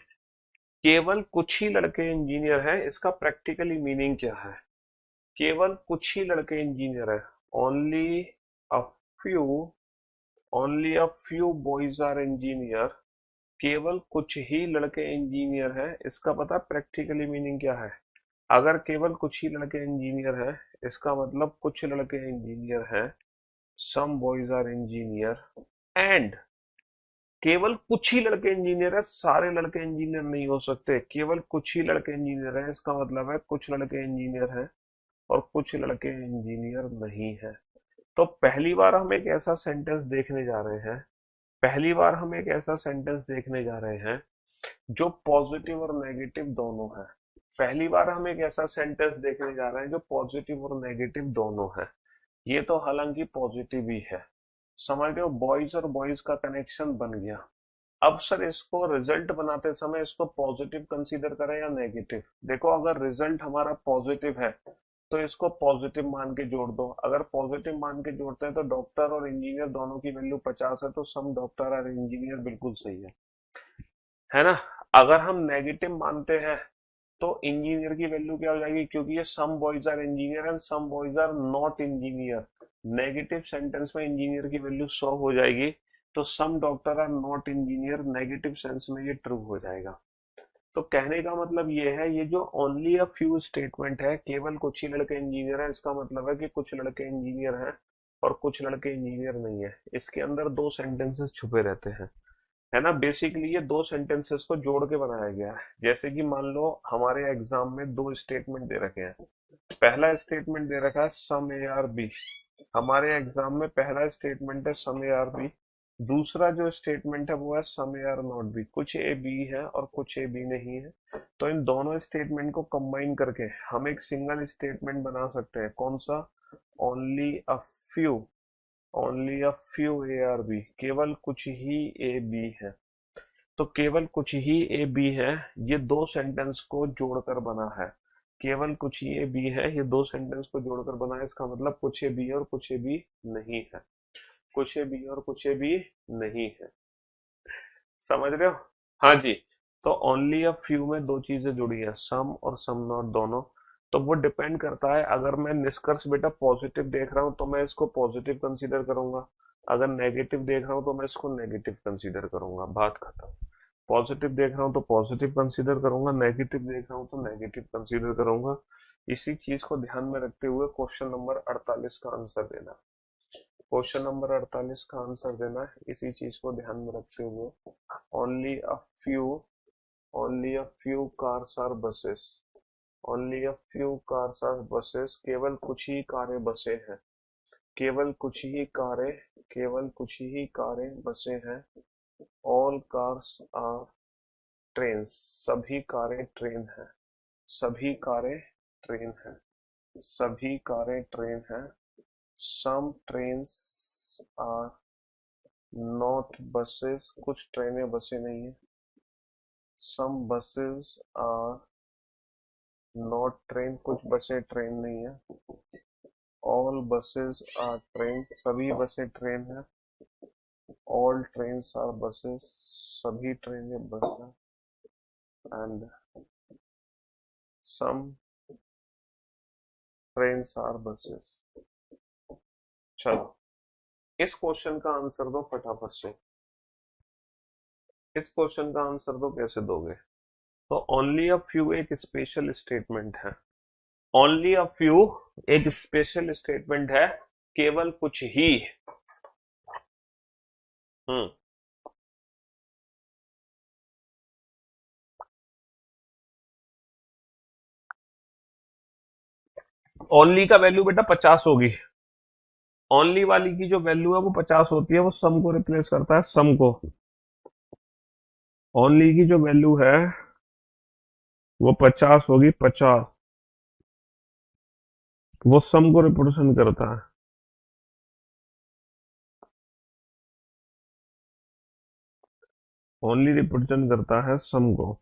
केवल कुछ ही लड़के इंजीनियर हैं, इसका प्रैक्टिकली मीनिंग क्या है, केवल कुछ ही लड़के इंजीनियर हैं, only a few, only a few boys are engineer, केवल कुछ ही लड़के इंजीनियर हैं, इसका पता प्रैक्टिकली मीनिंग क्या है। अगर केवल कुछ ही लड़के इंजीनियर हैं, इसका मतलब कुछ लड़के इंजीनियर हैं, some boys are engineer, and केवल कुछ ही लड़के इंजीनियर है, सारे लड़के इंजीनियर नहीं हो सकते, केवल कुछ ही लड़के इंजीनियर है, इसका मतलब है कुछ लड़के इंजीनियर हैं और कुछ लड़के इंजीनियर नहीं है। तो पहली बार हम एक ऐसा सेंटेंस देखने जा रहे हैं, पहली बार हम एक ऐसा सेंटेंस देखने जा रहे हैं जो पॉजिटिव और नेगेटिव दोनों है। पहली बार हम एक ऐसा सेंटेंस देखने जा रहे हैं जो पॉजिटिव और नेगेटिव दोनों है। ये तो हालांकि पॉजिटिव ही है, समझ रहे हो, बॉयज और बॉयज का कनेक्शन बन गया। अब सर इसको रिजल्ट बनाते समय इसको पॉजिटिव कंसीडर करें या नेगेटिव, देखो अगर रिजल्ट हमारा पॉजिटिव है तो इसको पॉजिटिव मान के जोड़ दो, अगर पॉजिटिव मान के जोड़ते हैं तो डॉक्टर और इंजीनियर दोनों की वैल्यू 50 है, तो सम डॉक्टर और इंजीनियर बिल्कुल सही है ना। अगर हम नेगेटिव मानते हैं तो इंजीनियर की वैल्यू क्या हो जाएगी, क्योंकि ये some boys are engineer and some boys are not engineer, negative sentence में इंजीनियर की वैल्यू 100 हो जाएगी, तो some doctor are not engineer negative sense में ये ट्रू हो जाएगा। तो कहने का मतलब ये है, ये जो ओनली अ फ्यू स्टेटमेंट है, केवल कुछ ही लड़के इंजीनियर हैं, इसका मतलब है कि कुछ लड़के इंजीनियर हैं और कुछ लड़के इंजीनियर नहीं है, इसके अंदर दो सेंटेंसेस छुपे रहते हैं, है ना। बेसिकली ये दो सेंटेंसेस को जोड़ के बनाया गया है। जैसे कि मान लो हमारे एग्जाम में दो स्टेटमेंट दे रखे हैं, पहला स्टेटमेंट दे रखा है सम ए आर बी, हमारे एग्जाम में पहला स्टेटमेंट है सम ए आर बी, दूसरा जो स्टेटमेंट है वो है सम ए आर नॉट बी, कुछ ए बी है और कुछ ए बी नहीं है। तो इन दोनों स्टेटमेंट को कंबाइन करके हम एक सिंगल स्टेटमेंट बना सकते हैं, कौन सा, only a few, only a few A are B, केवल कुछ ही ए बी है। तो केवल कुछ ही ए बी है, ये दो सेंटेंस को जोड़कर बना है, केवल कुछ ही ए बी है, ये दो सेंटेंस को जोड़कर बना है, इसका मतलब कुछ ए बी है और कुछ ए बी नहीं है, कुछ ए बी और कुछ ए बी नहीं है, समझ रहे हो। हाँ जी। तो ओनली अ फ्यू में दो चीजें जुड़ी है, सम और सम नॉट दोनों। तो वो डिपेंड करता है, अगर मैं निष्कर्ष बेटा पॉजिटिव देख रहा हूँ तो मैं इसको पॉजिटिव कंसीडर करूंगा, अगर नेगेटिव देख रहा हूँ तो मैं इसको नेगेटिव कंसीडर करूंगा, बात खत्म। पॉजिटिव देख रहा हूँ तो पॉजिटिव कंसीडर करूंगा, नेगेटिव देख रहा हूँ तो नेगेटिव कंसीडर करूंगा। इसी चीज को ध्यान में रखते हुए क्वेश्चन नंबर 48 का आंसर देना, क्वेश्चन नंबर 48 का आंसर देना है, इसी चीज को ध्यान में रखते हुए। Only a few, only a few cars are buses, only a few cars are buses, केवल कुछ ही कारें बसें हैं, केवल कुछ ही कारें, केवल कुछ ही कारें बसें हैं, ऑल कार्स आर ट्रेन, सभी कारें ट्रेन हैं, सभी कारें ट्रेन हैं, सभी कारें ट्रेन हैं। सम ट्रेन्स आर नॉट बसेस, कुछ ट्रेनें बसें नहीं है। Some buses are not train, कुछ बसें ट्रेन नहीं है। ऑल बसेस आर ट्रेन, सभी बसें ट्रेन है। ऑल ट्रेन्स आर बसेस, सभी ट्रेनें बस हैं। And some trains are buses. चलो, इस क्वेश्चन का आंसर दो फटाफट से। इस क्वेश्चन का आंसर दो, कैसे दोगे? तो ओनली अ फ्यू एक स्पेशल स्टेटमेंट है। ओनली अ फ्यू एक स्पेशल स्टेटमेंट है, केवल कुछ ही। हम्म। ओनली का वैल्यू बेटा 50 होगी। ओनली वाली की जो वैल्यू है वो 50 होती है, वो सम को रिप्लेस करता है, सम को। ओनली की जो वैल्यू है वो 50 होगी, 50। वो सम को रिप्रेजेंट करता है। ओनली रिप्रेजेंट करता है सम को।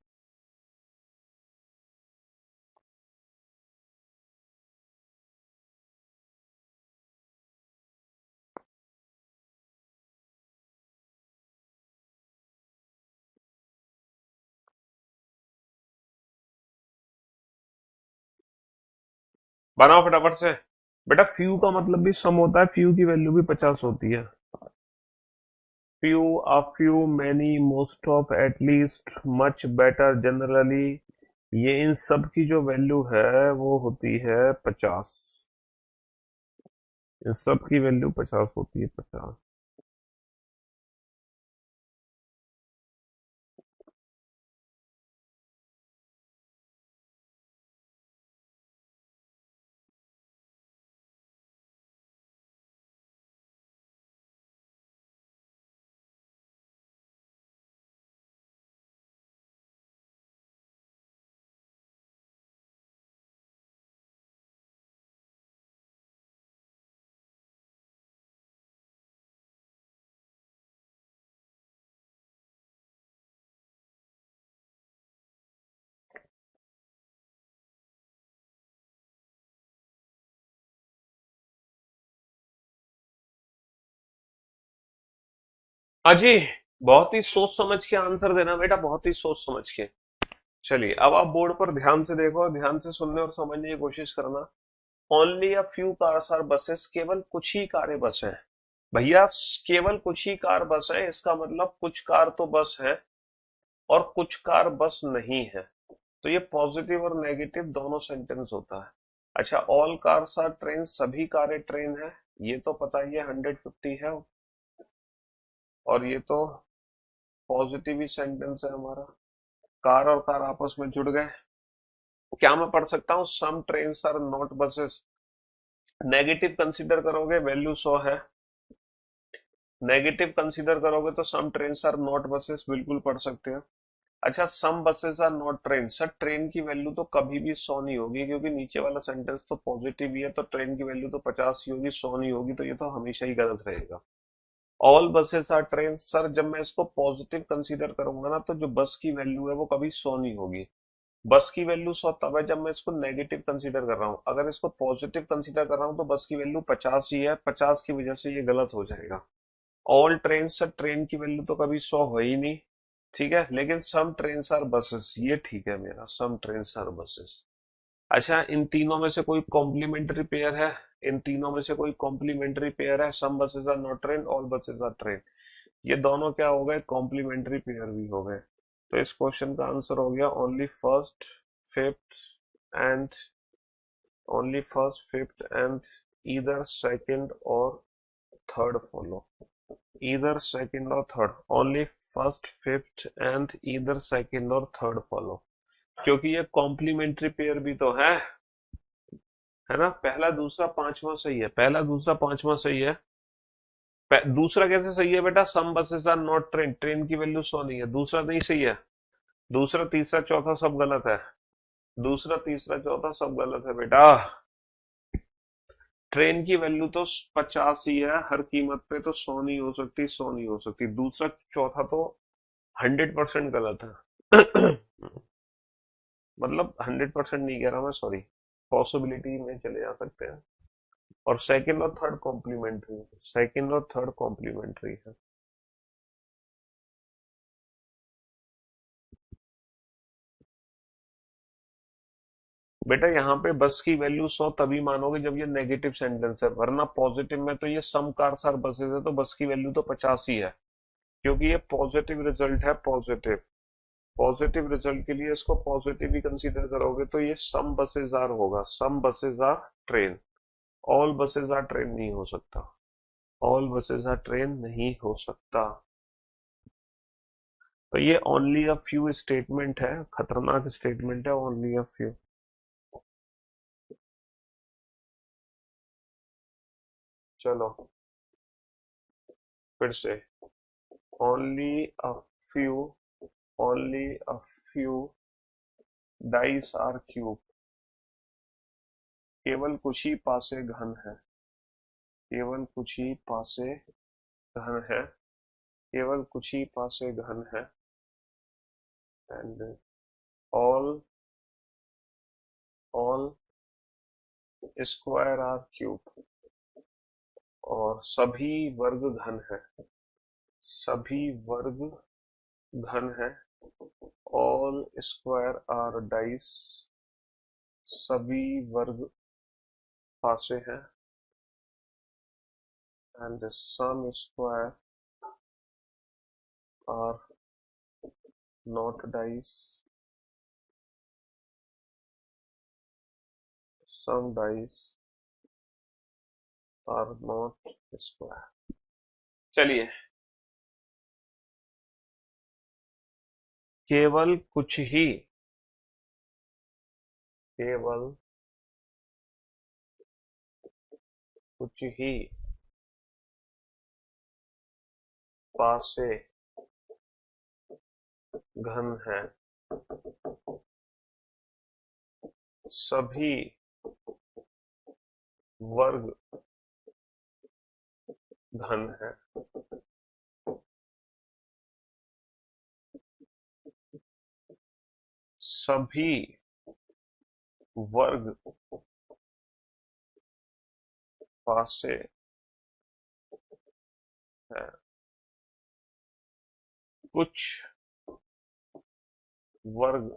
बनाओ फटाफट से। बेटा फ्यू का मतलब भी सम होता है, फ्यू की वैल्यू भी 50 होती है। Few, a few, many, most of, at least, much, better, generally, ये इन सब की जो वैल्यू है वो होती है 50। इन सब की वैल्यू 50 होती है, 50। अजी, बहुत ही सोच समझ के आंसर देना बेटा, बहुत ही सोच समझ के। चलिए, अब आप बोर्ड पर ध्यान से देखो और ध्यान से सुनने और समझने की कोशिश करना। Only a few cars are buses, केवल कुछ ही कारें बस हैं। भैया, केवल कुछ ही कार बस है, इसका मतलब कुछ कार तो बस है और कुछ कार बस नहीं है। तो ये पॉजिटिव और नेगेटिव दोनों सेंटेंस होता है। अच्छा, ऑल कार्स आर ट्रेन, सभी कारें ट्रेन है, ये तो पता ही है, 150 है। और ये तो पॉजिटिव ही सेंटेंस है हमारा। कार और कार आपस में जुड़ गए। क्या मैं पढ़ सकता हूँ some train are not buses? Negative consider करोगे, वैल्यू 100 है। नेगेटिव कंसीडर करोगे तो some train are not buses, बिल्कुल पढ़ सकते हो। अच्छा, some buses are not train, sir train की वैल्यू तो कभी भी 100 नहीं होगी, क्योंकि नीचे वाला सेंटेंस तो पॉजिटिव ही है, तो ट्रेन की वैल्यू तो 50 ही होगी, 100 नहीं होगी, तो ये तो हमेशा ही गलत रहेगा। All buses are train, sir जब मैं इसको पॉजिटिव कंसीडर करूंगा ना, तो जो बस की वैल्यू है वो कभी 100 नहीं होगी। बस की वैल्यू 100 तब है जब मैं इसको नेगेटिव कंसीडर कर रहा हूँ। अगर इसको पॉजिटिव कंसीडर कर रहा हूँ तो बस की वैल्यू 50 ही है, 50 की वजह से ये गलत हो जाएगा। ऑल ट्रेन, सर ट्रेन की वैल्यू तो कभी 100 हो ही नहीं। ठीक है, लेकिन सम ट्रेन आर बसेस, ये ठीक है मेरा, सम ट्रेन आर बसेस। अच्छा, इन तीनों में से कोई कॉम्प्लीमेंट्री पेयर है? इन तीनों में से कोई कॉम्प्लीमेंट्री पेयर है? Some buses are not train, all buses are train. ये दोनों क्या हो गए? कॉम्प्लीमेंट्री पेयर भी हो गए। तो इस क्वेश्चन का आंसर हो गया only first, fifth and only first, fifth and either second और थर्ड फॉलो। ईदर सेकंड और third, only first, fifth and either second और थर्ड फॉलो। क्योंकि ये कॉम्प्लीमेंट्री पेयर भी तो है ना? पहला दूसरा पांचवा सही है, पहला दूसरा पांचवा सही है। दूसरा कैसे सही है बेटा? Some buses are not train, train की वैल्यू 100 नहीं है, दूसरा नहीं सही है। दूसरा तीसरा चौथा सब गलत है। दूसरा तीसरा चौथा सब गलत है बेटा। ट्रेन की वैल्यू तो 50 ही है हर कीमत पे, तो 100 नहीं हो सकती, 100 नहीं हो सकती। दूसरा चौथा तो 100% गलत है। मतलब 100% नहीं कह रहा मैं, सॉरी, पॉसिबिलिटी में चले जा सकते हैं। और सेकंड और थर्ड कॉम्प्लीमेंट्री, सेकंड और थर्ड कॉम्प्लीमेंट्री है। बेटा यहाँ पे बस की वैल्यू 100 तभी मानोगे जब ये नेगेटिव सेंटेंस है, वरना पॉजिटिव में तो ये सम कार्स आर बसेस है, तो बस की वैल्यू तो 50 ही है, क्योंकि ये पॉजिटिव रिजल्ट है, पॉजिटिव। पॉजिटिव रिजल्ट के लिए इसको पॉजिटिव ही कंसीडर करोगे, तो ये सम बसेस आर होगा, some buses are train. All buses are train नहीं हो सकता, ऑल बसेस आर ट्रेन नहीं हो सकता। तो ये ओनली अ फ्यू स्टेटमेंट है, खतरनाक स्टेटमेंट है, ओनली अ फ्यू। चलो फिर से, only a few, only a few dice are cube, केवल कुछ ही पासे घन है, केवल कुछ ही पासे घन है, केवल कुछ ही पासे घन है। And all, all square are cube, और सभी वर्ग घन है, सभी वर्ग घन है। ऑल स्क्वायर आर डाइस, सभी वर्ग पासे हैं। And some square are not dice, some dice are not square. चलिए, केवल कुछ ही, केवल कुछ ही पासे घन है, सभी वर्ग घन है। सभी वर्ग पासे है, कुछ वर्ग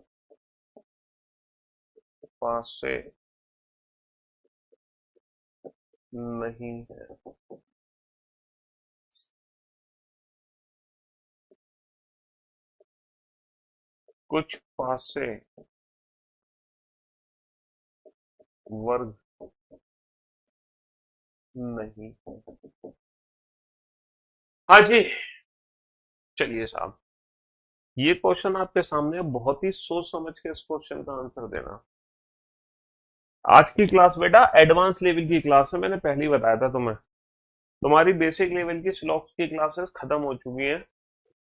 पासे नहीं है। कुछ पासे वर्ग नहीं है। हाँ जी। चलिए साहब, ये क्वेश्चन आपके सामने है, बहुत ही सोच समझ के इस क्वेश्चन का आंसर देना। आज की क्लास बेटा एडवांस लेवल की क्लास है, मैंने पहले ही बताया था तुम्हें। तुम्हारी बेसिक लेवल की स्लॉक्स की क्लासेस खत्म हो चुकी हैं,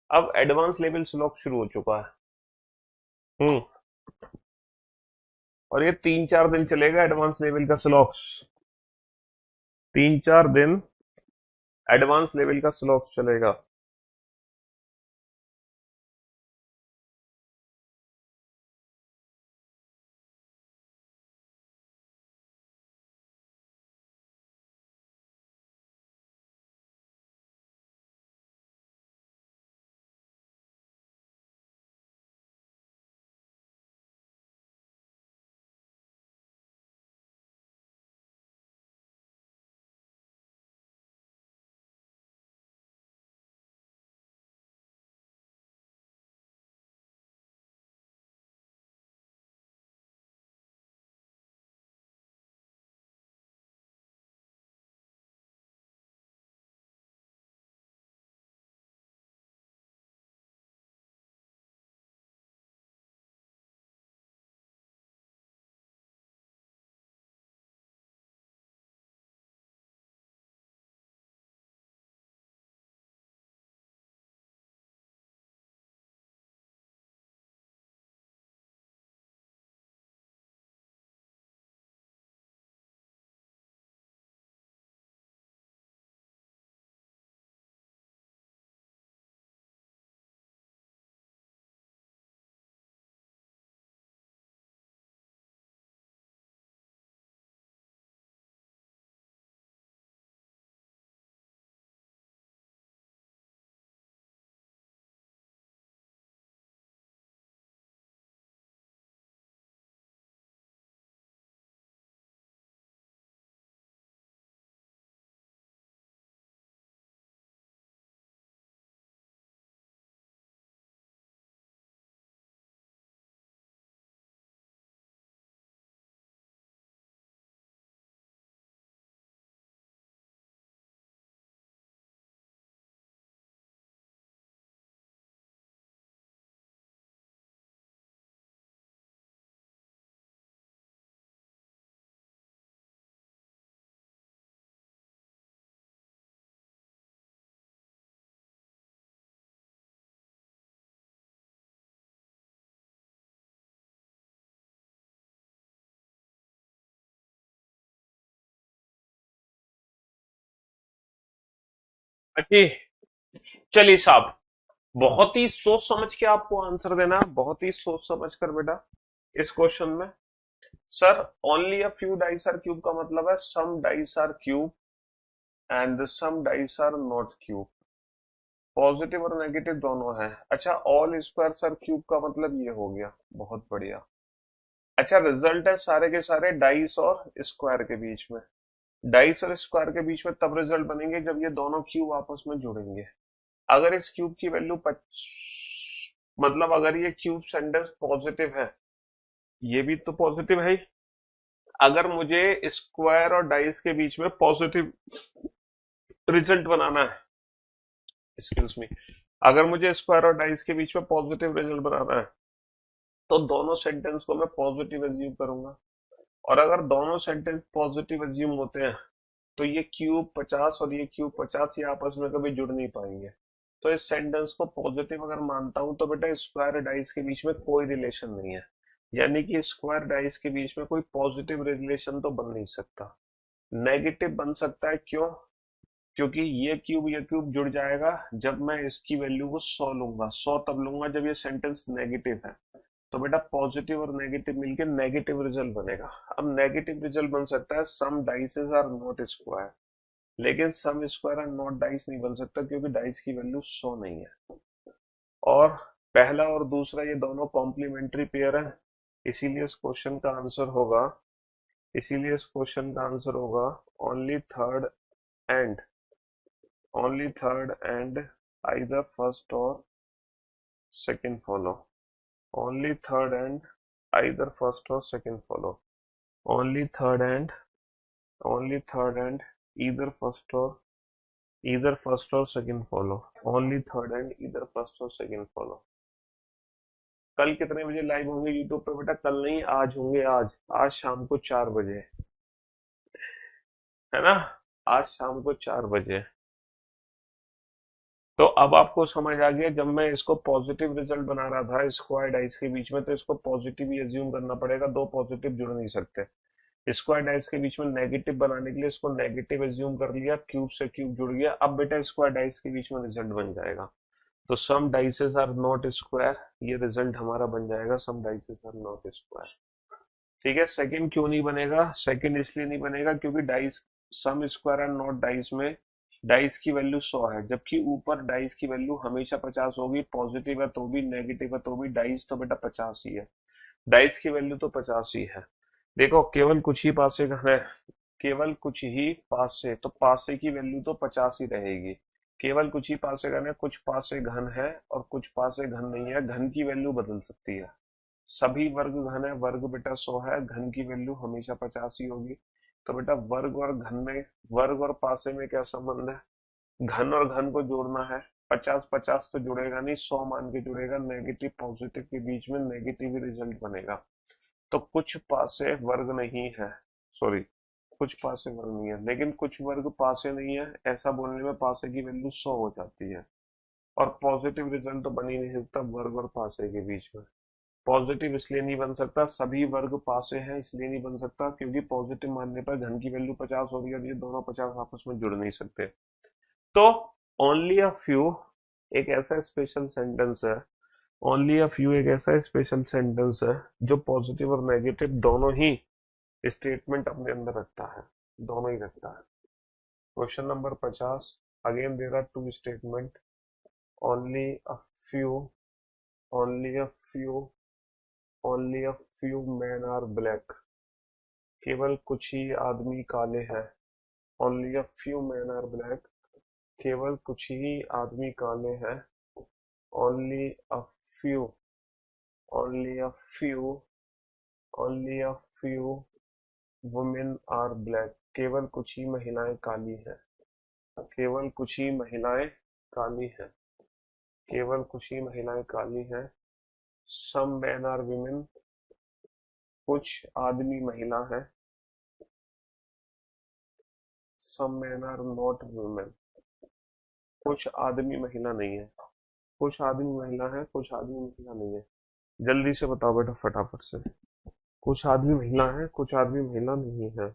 अब एडवांस लेवल स्लॉक शुरू हो चुका है। हम्म। और ये 3-4 दिन चलेगा एडवांस लेवल का स्लॉक्स, 3-4 दिन एडवांस लेवल का स्लॉक्स चलेगा। अच्छी, चलिए साहब, बहुत ही सोच समझ के आपको आंसर देना है, बहुत ही सोच समझ कर बेटा इस क्वेश्चन में। Sir, only a few dice are cube का मतलब है some dice are cube and some dice are not cube. Positive और नेगेटिव दोनों है। अच्छा, ऑल स्क्वायर आर क्यूब का मतलब ये हो गया, बहुत बढ़िया। अच्छा, रिजल्ट है सारे के सारे डाइस और स्क्वायर के बीच में। डाइस और स्क्वायर के बीच में तब रिजल्ट बनेंगे जब ये दोनों क्यूब आपस में जुड़ेंगे। अगर इस क्यूब की वैल्यू मतलब अगर ये क्यूब सेंटेंस पॉजिटिव है, ये भी तो पॉजिटिव है ही। अगर मुझे स्क्वायर और डाइस के बीच में पॉजिटिव रिजल्ट बनाना है, एक्सक्यूज मी, अगर मुझे स्क्वायर और डाइस के बीच में पॉजिटिव रिजल्ट बनाना है तो दोनों सेंटेंस को मैं पॉजिटिव एज्यूम करूंगा। और अगर दोनों सेंटेंस पॉजिटिव एज्यूम होते हैं तो ये क्यूब 50 और ये क्यूब 50 ये आपस में कभी जुड़ नहीं पाएंगे। तो इस सेंटेंस को पॉजिटिव अगर मानता हूं तो बेटा स्क्वायर डाइस के बीच में कोई रिलेशन नहीं है, यानी कि स्क्वायर डाइस के बीच में कोई पॉजिटिव रिलेशन तो बन नहीं सकता। नेगेटिव बन सकता है, क्यों? क्योंकि ये क्यूब जुड़ जाएगा जब मैं इसकी वैल्यू को 100 लूंगा। 100 तब लूंगा जब ये सेंटेंस नेगेटिव है। तो बेटा पॉजिटिव और नेगेटिव मिलके नेगेटिव रिजल्ट बनेगा। अब नेगेटिव रिजल्ट बन सकता है सम डाइसेस आर नॉट स्क्वायर, लेकिन सम स्क्वायर एंड नॉट डाइस नहीं बन सकता क्योंकि डाइस की वैल्यू 100 नहीं है। और पहला और दूसरा ये दोनों कॉम्प्लीमेंट्री पेयर है, इसीलिए इस क्वेश्चन का आंसर होगा, इसीलिए इस क्वेश्चन का आंसर होगा only third and, only third and either first or second follow. Only third and either first or second follow. Only third and, only third and either first or second follow। only third and either first or second follow। कल कितने बजे live होंगे YouTube पे बेटा? कल नहीं, आज होंगे। आज शाम को 4 बजे, है ना? आज शाम को 4 बजे। तो अब आपको समझ आ गया, जब मैं इसको पॉजिटिव रिजल्ट बना रहा था स्क्वायर डाइस के बीच में तो इसको पॉजिटिव ही एज्यूम करना पड़ेगा, दो पॉजिटिव जुड़ नहीं सकते। स्क्वायर डाइस के बीच में नेगेटिव बनाने के लिए इसको नेगेटिव एज्यूम कर लिया, क्यूब से क्यूब जुड़ गया। अब बेटा स्क्वायर डाइस के बीच में रिजल्ट बन जाएगा। तो सम डाइसेस आर नॉट स्क्वायर, ये रिजल्ट हमारा बन जाएगा सम डाइसेस आर नॉट स्क्वायर। ठीक है, सेकंड क्यों नहीं बनेगा? सेकंड इसलिए नहीं बनेगा क्योंकि dice, some square and not dice में डाइस की वैल्यू 100 है, जबकि ऊपर डाइस की वैल्यू हमेशा 50 होगी। पॉजिटिव है तो भी, नेगेटिव है तो भी, डाइस तो बेटा 50 ही है। डाइस की वैल्यू तो 50 ही है। देखो, केवल कुछ ही पासे है, केवल कुछ ही पासे, तो पासे की वैल्यू तो 50 ही रहेगी। केवल कुछ ही पासे घन है, कुछ पासे घन है और कुछ पासे घन नहीं है। घन की वैल्यू बदल सकती है। सभी वर्ग घन है, वर्ग बेटा 100 है, घन की वैल्यू हमेशा 50 ही होगी। तो बेटा वर्ग और घन में, वर्ग और पासे में क्या संबंध है? घन और घन को जोड़ना है। 50 50 तो जुड़ेगा नहीं, 100 मान के जुड़ेगा। नेगेटिव पॉजिटिव के बीच में नेगेटिव ही रिजल्ट बनेगा। तो कुछ पासे वर्ग नहीं है, सॉरी, कुछ पासे वर्ग नहीं है, लेकिन कुछ वर्ग पासे नहीं है, ऐसा बोलने में पासे की वैल्यू 100 हो जाती है। और पॉजिटिव रिजल्ट तो बन ही नहीं सकता वर्ग और पासे के बीच में। पॉजिटिव इसलिए नहीं बन सकता, सभी वर्ग पासे हैं इसलिए नहीं बन सकता, क्योंकि पॉजिटिव मानने पर घन की वैल्यू 50 होगी और ये दोनों 50 आपस में जुड़ नहीं सकते। तो ओनली अ फ्यू एक ऐसा स्पेशल सेंटेंस है, ओनली अ फ्यू एक ऐसा स्पेशल सेंटेंस है जो पॉजिटिव और नेगेटिव दोनों ही स्टेटमेंट अपने अंदर रखता है, दोनों ही रखता है। Question number 50, again there are two statement. Only a few, only a few, only a few man are black. केवल कुछ ही आदमी काले हैं। Only a few man are black. केवल कुछ ही आदमी काले हैं। Only a few, only a few, only a few women are black. केवल कुछ ही महिलाएं काली हैं। केवल कुछ ही महिलाएं काली हैं। केवल कुछ ही महिलाएं काली हैं। सम मैन आर विमेन। कुछ आदमी महिला हैं। सम मैन आर नॉट वुमेन। कुछ आदमी महिला नहीं है। कुछ आदमी महिला है, कुछ आदमी महिला नहीं है। जल्दी से बताओ बेटा फटाफट से। कुछ आदमी महिला है, कुछ आदमी महिला नहीं है।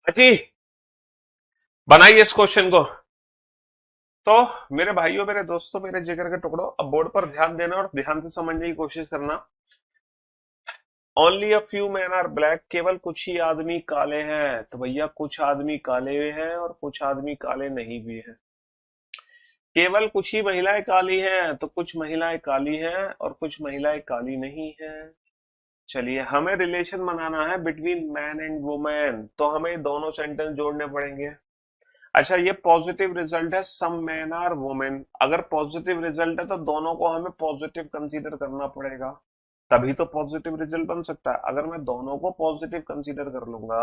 अच्छी, बनाइए इस क्वेश्चन को। तो मेरे भाइयों, मेरे दोस्तों, मेरे जिगर के टुकड़ों, अब बोर्ड पर ध्यान देना और ध्यान से समझने की कोशिश करना। Only a few man are black, केवल कुछ ही आदमी काले हैं। तो भैया कुछ आदमी काले हुए हैं और कुछ आदमी काले नहीं भी हैं। केवल कुछ ही महिलाएं काली हैं, तो कुछ महिलाएं काली हैं और कुछ महिलाएं काली नहीं हैं। चलिए, हमें रिलेशन बनाना है बिटवीन मैन एंड वुमेन, तो हमें दोनों सेंटेंस जोड़ने पड़ेंगे। अच्छा, ये पॉजिटिव रिजल्ट है, सम मैन आर वुमेन। अगर पॉजिटिव रिजल्ट है तो दोनों को हमें पॉजिटिव कंसीडर करना पड़ेगा, तभी तो पॉजिटिव रिजल्ट बन सकता है। अगर मैं दोनों को पॉजिटिव कंसीडर कर लूंगा,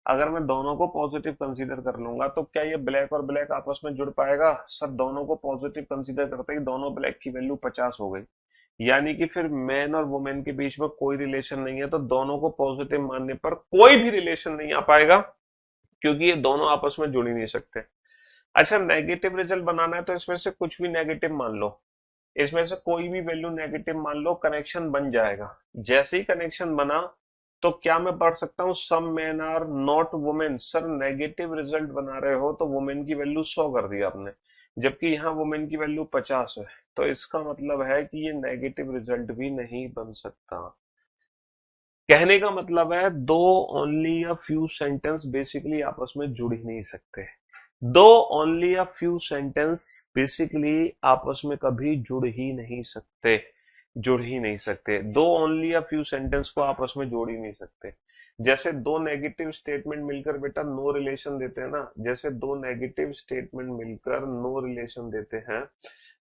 अगर मैं दोनों को पॉजिटिव कंसीडर कर लूंगा तो क्या ये ब्लैक और ब्लैक आपस में जुड़ पाएगा? सर, दोनों को पॉजिटिव कंसीडर करते ही दोनों ब्लैक की वैल्यू 50 हो गई, यानी कि फिर मैन और वुमेन के बीच में कोई रिलेशन नहीं है। तो दोनों को पॉजिटिव मानने पर कोई भी रिलेशन नहीं आ पाएगा, क्योंकि ये दोनों आपस में जुड़ ही नहीं सकते। अच्छा, नेगेटिव रिजल्ट बनाना है तो इसमें से कुछ भी नेगेटिव मान लो, इसमें से कोई भी वैल्यू नेगेटिव मान लो, कनेक्शन बन जाएगा। जैसे ही कनेक्शन बना तो क्या मैं पढ़ सकता हूं some men are not women? Sir, negative result बना रहे हो तो वुमेन की वैल्यू 100 कर दी आपने, जबकि यहाँ वुमेन की वैल्यू 50 है। तो इसका मतलब है कि ये नेगेटिव रिजल्ट भी नहीं बन सकता। कहने का मतलब है दो only a few sentence basically आपस में जुड़ ही नहीं सकते। दो only a few sentence basically आपस में कभी जुड़ ही नहीं सकते, जुड़ ही नहीं सकते। दो ओनली अ फ्यू सेंटेंस को आपस में जोड़ ही नहीं सकते। जैसे दो नेगेटिव स्टेटमेंट मिलकर बेटा नो रिलेशन देते हैं ना, जैसे दो नेगेटिव स्टेटमेंट मिलकर नो रिलेशन देते हैं,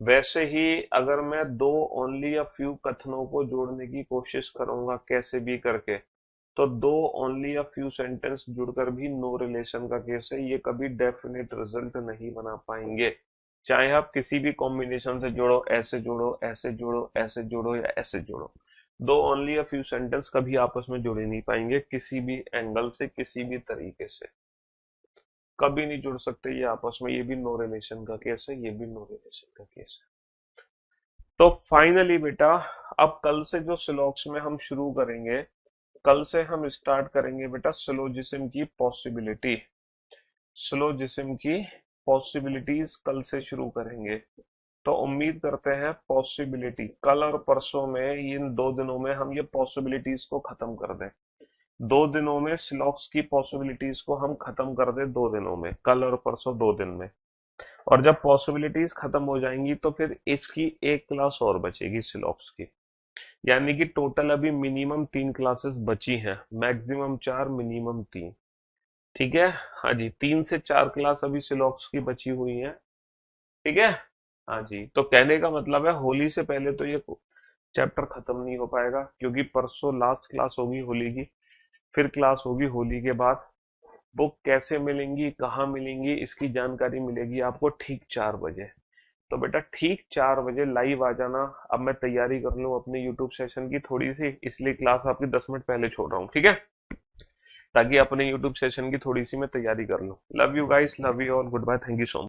वैसे ही अगर मैं दो ओनली अ फ्यू कथनों को जोड़ने की कोशिश करूंगा कैसे भी करके, तो दो ओनली अ फ्यू सेंटेंस जुड़कर भी नो रिलेशन का केस है, ये कभी डेफिनेट रिजल्ट नहीं बना पाएंगे। चाहे आप किसी भी कॉम्बिनेशन से जोड़ो, ऐसे जोड़ो, ऐसे जोड़ो, ऐसे जोड़ो या ऐसे जोड़ो, दो ओनली अ फ्यू सेंटेंस कभी आपस में जुड़ ही नहीं पाएंगे, किसी भी एंगल से, किसी भी तरीके से कभी नहीं जुड़ सकते ये आपस में। ये भी नो रिलेशन का केस है, ये भी नो रिलेशन का केस है। तो फाइनली बेटा, अब कल से जो सिलॉक्स में हम शुरू करेंगे, कल से हम स्टार्ट करेंगे बेटा सिलोजिज्म की पॉसिबिलिटी। सिलोजिज्म की पॉसिबिलिटीज कल से शुरू करेंगे। तो उम्मीद करते हैं पॉसिबिलिटी कल और परसों में, इन 2 दिनों में हम ये पॉसिबिलिटीज को खत्म कर दें। 2 दिनों में सिलॉक्स की पॉसिबिलिटीज को हम खत्म कर दें, 2 दिनों में, कल और परसों 2 दिन में। और जब पॉसिबिलिटीज खत्म हो जाएंगी तो फिर इसकी एक क्लास और बचेगी सिलॉक्स की, यानी कि टोटल अभी मिनिमम 3 क्लासेस बची हैं, मैक्सिमम 4, मिनिमम 3। ठीक है, हाँ जी, 3 से 4 क्लास अभी सिलॉक्स की बची हुई हैं। ठीक है, हाँ जी, तो कहने का मतलब है होली से पहले तो ये चैप्टर खत्म नहीं हो पाएगा, क्योंकि परसों लास्ट क्लास होगी होली की, फिर क्लास होगी होली के बाद। बुक कैसे मिलेंगी, कहाँ मिलेंगी, इसकी जानकारी मिलेगी आपको ठीक 4 बजे। तो बेटा ठीक 4 बजे लाइव आ जाना। अब मैं तैयारी कर लूँ अपने यूट्यूब सेशन की थोड़ी सी, इसलिए क्लास आपकी 10 मिनट पहले छोड़ रहा हूँ, ठीक है, ताकि अपने यूट्यूब सेशन की थोड़ी सी मैं तैयारी कर लूँ। Love you guys, love you all, good bye, thank you so much.